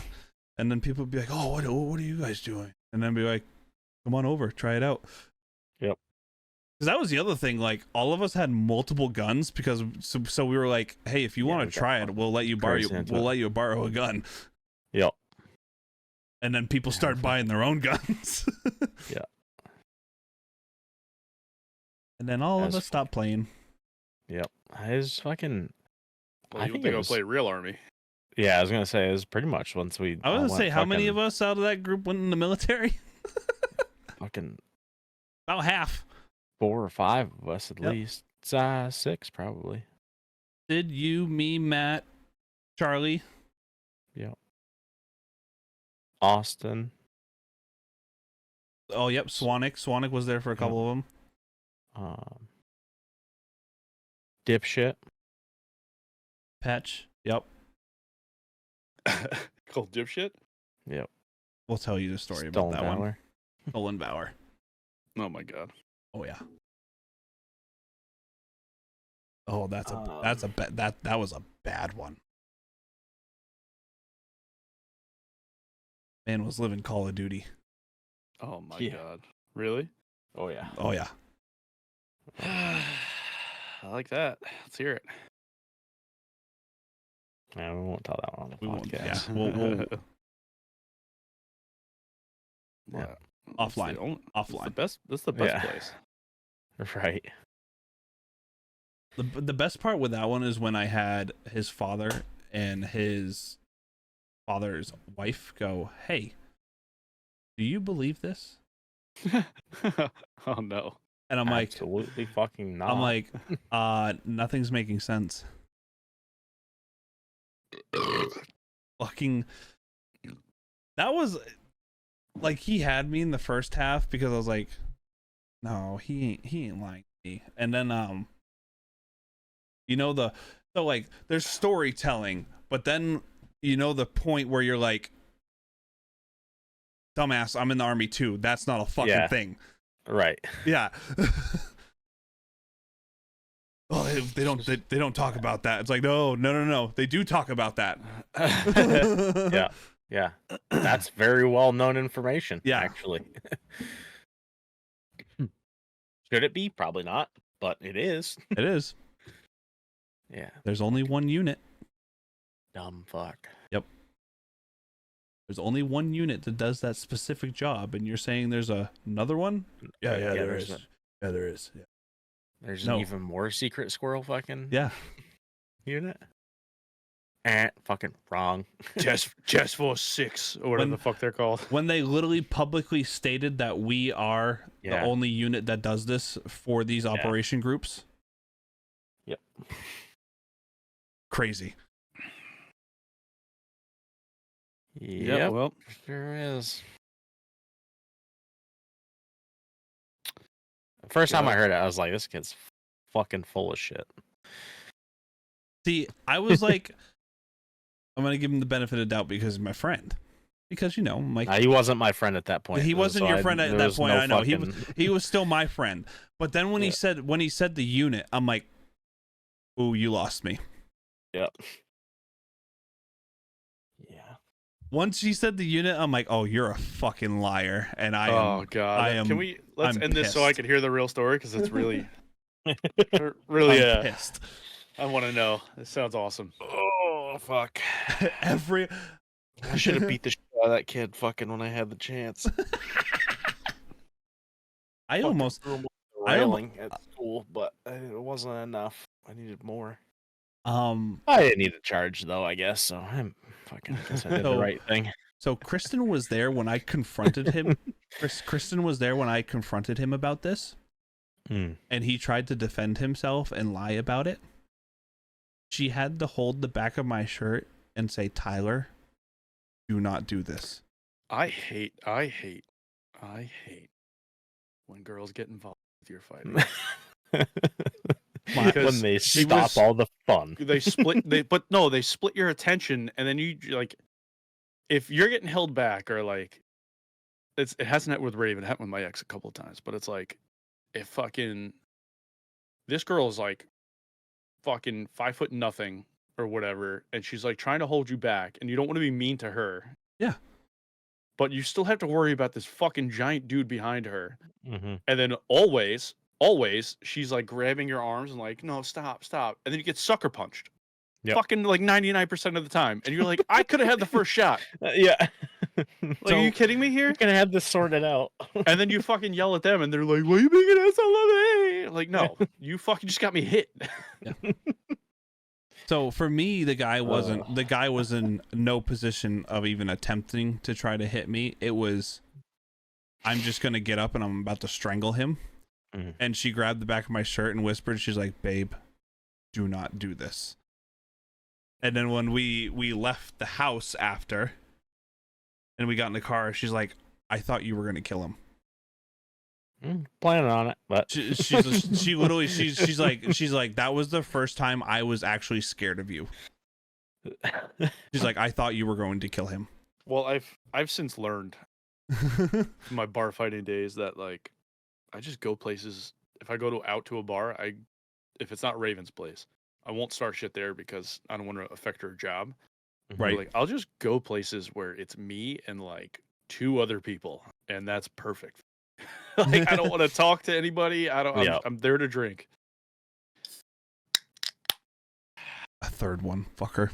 [SPEAKER 4] And then people would be like, "Oh, what are you guys doing?" And then be like, "Come on over, try it out."
[SPEAKER 5] Yep.
[SPEAKER 4] Because that was the other thing. Like, all of us had multiple guns because so we were like, "Hey, if you
[SPEAKER 5] Yeah,
[SPEAKER 4] want
[SPEAKER 5] we
[SPEAKER 4] to
[SPEAKER 5] got
[SPEAKER 4] try it, we'll let you borrow
[SPEAKER 5] crazy into
[SPEAKER 4] we'll
[SPEAKER 5] it.
[SPEAKER 4] let you borrow a gun."
[SPEAKER 5] Yep.
[SPEAKER 4] And then people start buying their own guns.
[SPEAKER 5] Yeah.
[SPEAKER 4] And then all of
[SPEAKER 5] That's
[SPEAKER 4] us stopped playing.
[SPEAKER 5] Yep. It's fucking.
[SPEAKER 1] Well,
[SPEAKER 5] I
[SPEAKER 1] you
[SPEAKER 5] think
[SPEAKER 1] think
[SPEAKER 5] it
[SPEAKER 1] I'll
[SPEAKER 5] was.
[SPEAKER 1] play real army?
[SPEAKER 5] Yeah, I was gonna say it was pretty much once we.
[SPEAKER 4] I was
[SPEAKER 5] all
[SPEAKER 4] gonna say,
[SPEAKER 5] went
[SPEAKER 4] how many
[SPEAKER 5] fucking-
[SPEAKER 4] of us out of that group went in the military?
[SPEAKER 5] Fucking
[SPEAKER 4] About half.
[SPEAKER 5] 4 or 5 of us at
[SPEAKER 4] Yep.
[SPEAKER 5] least. 6 probably.
[SPEAKER 4] Did you, me, Matt, Charlie?
[SPEAKER 5] Yep. Austin.
[SPEAKER 4] Oh, yep, Swanick. Swanick was there for a couple of them.
[SPEAKER 5] Dipshit.
[SPEAKER 4] Patch. Yep.
[SPEAKER 1] Called dipshit?
[SPEAKER 5] Yep.
[SPEAKER 4] We'll tell you the story
[SPEAKER 5] Stolen
[SPEAKER 4] about that one.
[SPEAKER 5] Valor.
[SPEAKER 4] Stolen Valor.
[SPEAKER 1] Oh my god.
[SPEAKER 4] Oh yeah. Oh, that was a bad one. Man was living Call of Duty.
[SPEAKER 1] Oh my
[SPEAKER 5] Yeah.
[SPEAKER 1] god. Really?
[SPEAKER 5] Oh yeah.
[SPEAKER 4] Oh yeah.
[SPEAKER 1] I like that. Let's hear it.
[SPEAKER 5] Yeah, we won't tell that one on the
[SPEAKER 4] We won't,
[SPEAKER 5] podcast.
[SPEAKER 4] yeah. We'll
[SPEAKER 1] What?
[SPEAKER 4] offline.
[SPEAKER 1] That's
[SPEAKER 4] Offline.
[SPEAKER 1] the best. That's the best
[SPEAKER 5] Yeah.
[SPEAKER 1] place.
[SPEAKER 5] Right.
[SPEAKER 4] The best part with that one is when I had his father and his father's wife go, "Hey, do you believe this?"
[SPEAKER 1] Oh no.
[SPEAKER 4] And I'm like,
[SPEAKER 5] Absolutely fucking not.
[SPEAKER 4] I'm like, nothing's making sense. Fucking, that was like, he had me in the first half because I was like, no, he ain't lying to me. And then you know, so like, there's storytelling, but then you know the point where you're like, dumbass, I'm in the army too. That's not a fucking
[SPEAKER 5] Yeah.
[SPEAKER 4] thing.
[SPEAKER 5] right.
[SPEAKER 4] Yeah. Oh, they don't talk about that. It's like, no. They do talk about that.
[SPEAKER 5] Yeah. Yeah. That's very well known information.
[SPEAKER 4] Yeah.
[SPEAKER 5] Actually. Should it be? Probably not, but it is.
[SPEAKER 4] It is.
[SPEAKER 5] Yeah.
[SPEAKER 4] There's only one unit.
[SPEAKER 5] Dumb fuck.
[SPEAKER 4] There's only one unit that does that specific job, and you're saying there's another one? Yeah, there
[SPEAKER 5] there's
[SPEAKER 4] is.
[SPEAKER 5] a-
[SPEAKER 4] Yeah, there is. Yeah.
[SPEAKER 5] There's
[SPEAKER 4] No.
[SPEAKER 5] an even more secret squirrel fucking
[SPEAKER 4] Yeah.
[SPEAKER 5] unit. Fucking wrong.
[SPEAKER 1] Chess Force 6 or whatever
[SPEAKER 4] When-
[SPEAKER 1] the fuck they're called.
[SPEAKER 4] When they literally publicly stated that we are the
[SPEAKER 5] Yeah.
[SPEAKER 4] only unit that does this for these operation groups.
[SPEAKER 5] Yep.
[SPEAKER 4] Crazy.
[SPEAKER 5] Yeah,
[SPEAKER 1] Well,
[SPEAKER 5] sure is. The first time I heard it, I was like, this kid's fucking full of shit.
[SPEAKER 4] See, I was like, I'm going to give him the benefit of doubt because he's my friend. Because, you know, Mike,
[SPEAKER 5] He wasn't my friend at that point.
[SPEAKER 4] he wasn't
[SPEAKER 5] so
[SPEAKER 4] your friend at
[SPEAKER 5] there
[SPEAKER 4] that
[SPEAKER 5] was
[SPEAKER 4] point.
[SPEAKER 5] no
[SPEAKER 4] I know.
[SPEAKER 5] fucking-
[SPEAKER 4] He was still my friend. But then when he
[SPEAKER 5] Yeah.
[SPEAKER 4] said the unit, I'm like, ooh, you lost me.
[SPEAKER 5] Yep. Yeah.
[SPEAKER 4] Once he said the unit, I'm like, oh, you're a fucking liar. And I
[SPEAKER 1] oh
[SPEAKER 4] am.
[SPEAKER 1] god.
[SPEAKER 4] I am-
[SPEAKER 1] Can we let's
[SPEAKER 4] I'm
[SPEAKER 1] end this so I
[SPEAKER 4] pissed.
[SPEAKER 1] can hear the real story because it's really really
[SPEAKER 4] I'm pissed.
[SPEAKER 1] I want to know. It sounds awesome.
[SPEAKER 5] Oh fuck!
[SPEAKER 4] Every
[SPEAKER 5] I should have beat the shit out of that kid fucking when I had the chance.
[SPEAKER 4] I almost
[SPEAKER 5] Threw him over the
[SPEAKER 4] I almo-
[SPEAKER 5] railing at school, but it wasn't enough. I needed more.
[SPEAKER 4] I
[SPEAKER 5] didn't need to charge though, I guess. So I'm fucking. I guess I did
[SPEAKER 4] So-
[SPEAKER 5] the right thing.
[SPEAKER 4] So Kristen was there when I confronted him. Kristen was there when I confronted him about this, and he tried to defend himself and lie about it. She had to hold the back of my shirt and say, "Tyler, do not do this."
[SPEAKER 1] I hate when girls get involved with your fighting.
[SPEAKER 5] When
[SPEAKER 1] Because
[SPEAKER 5] they
[SPEAKER 1] he
[SPEAKER 5] stop
[SPEAKER 1] was-
[SPEAKER 5] all the fun.
[SPEAKER 1] They split they split your attention, and then you like if you're getting held back or like it hasn't happened with Raven, it happened with my ex a couple of times, but it's like if fucking this girl is like fucking 5 foot nothing or whatever, and she's like trying to hold you back, and you don't want to be mean to her,
[SPEAKER 4] Yeah.
[SPEAKER 1] But you still have to worry about this fucking giant dude behind her.
[SPEAKER 5] Mm-hmm.
[SPEAKER 1] And then always, she's like grabbing your arms and like, no, stop. And then you get sucker punched.
[SPEAKER 5] Yep.
[SPEAKER 1] Fucking like 99% of the time. And you're like, I could have had the first shot.
[SPEAKER 5] Yeah.
[SPEAKER 1] Like, are you kidding me here?
[SPEAKER 5] You're gonna have this sorted out.
[SPEAKER 1] And then you fucking yell at them and they're like, why are you being an asshole of me? Like, no, you fucking just got me hit.
[SPEAKER 4] So for me, the guy was in no position of even attempting to try to hit me. It was, I'm just going to get up and I'm about to strangle him.
[SPEAKER 5] Mhm.
[SPEAKER 4] And she grabbed the back of my shirt and whispered, she's like, babe, do not do this. And then when we left the house after and we got in the car, she's like, I thought you were going to kill him.
[SPEAKER 5] Planning on it, but
[SPEAKER 4] She literally she's like that was the first time I was actually scared of you. She's like, I thought you were going to kill him.
[SPEAKER 1] Well, I've since learned from my bar fighting days that like I just go places. If I go out to a bar, if it's not Raven's place, I won't start shit there because I don't want to affect her job.
[SPEAKER 4] Right.
[SPEAKER 1] Like I'll just go places where it's me and like 2 other people, and that's perfect. Like I don't want to talk to anybody. I'm there to drink.
[SPEAKER 4] A third one, fucker.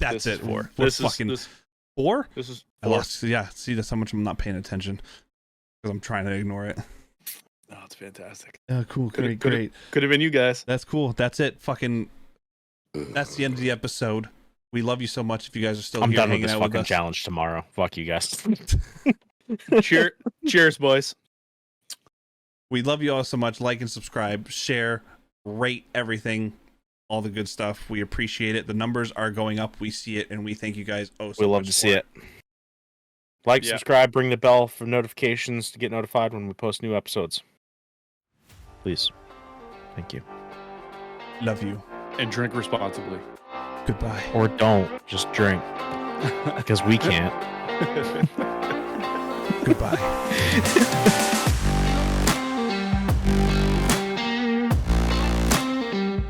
[SPEAKER 4] That's
[SPEAKER 1] This
[SPEAKER 4] it.
[SPEAKER 1] is 4.
[SPEAKER 4] This is fucking 4.
[SPEAKER 1] This is
[SPEAKER 4] I
[SPEAKER 1] 4.
[SPEAKER 4] lost. Yeah. See, that's how much I'm not paying attention because I'm trying to ignore it.
[SPEAKER 1] Oh, it's fantastic.
[SPEAKER 4] Cool.
[SPEAKER 1] Could
[SPEAKER 4] Great.
[SPEAKER 1] have been you guys.
[SPEAKER 4] That's cool. That's it. Fucking. That's the end of the episode. We love you so much. If you guys are still
[SPEAKER 5] I'm
[SPEAKER 4] here
[SPEAKER 5] done with
[SPEAKER 4] hanging
[SPEAKER 5] this
[SPEAKER 4] out with
[SPEAKER 5] fucking
[SPEAKER 4] us.
[SPEAKER 5] challenge tomorrow. Fuck you guys.
[SPEAKER 1] Cheers, boys.
[SPEAKER 4] We love you all so much. Like and subscribe, share, rate everything, all the good stuff. We appreciate it. The numbers are going up. We see it, and we thank you guys so much.
[SPEAKER 5] We love to see it. Like,
[SPEAKER 1] Yeah.
[SPEAKER 5] subscribe, ring the bell for notifications to get notified when we post new episodes. Please. Thank you.
[SPEAKER 4] Love you.
[SPEAKER 1] And drink responsibly.
[SPEAKER 4] Goodbye.
[SPEAKER 5] Or don't. Just drink. Because we can't.
[SPEAKER 4] Goodbye.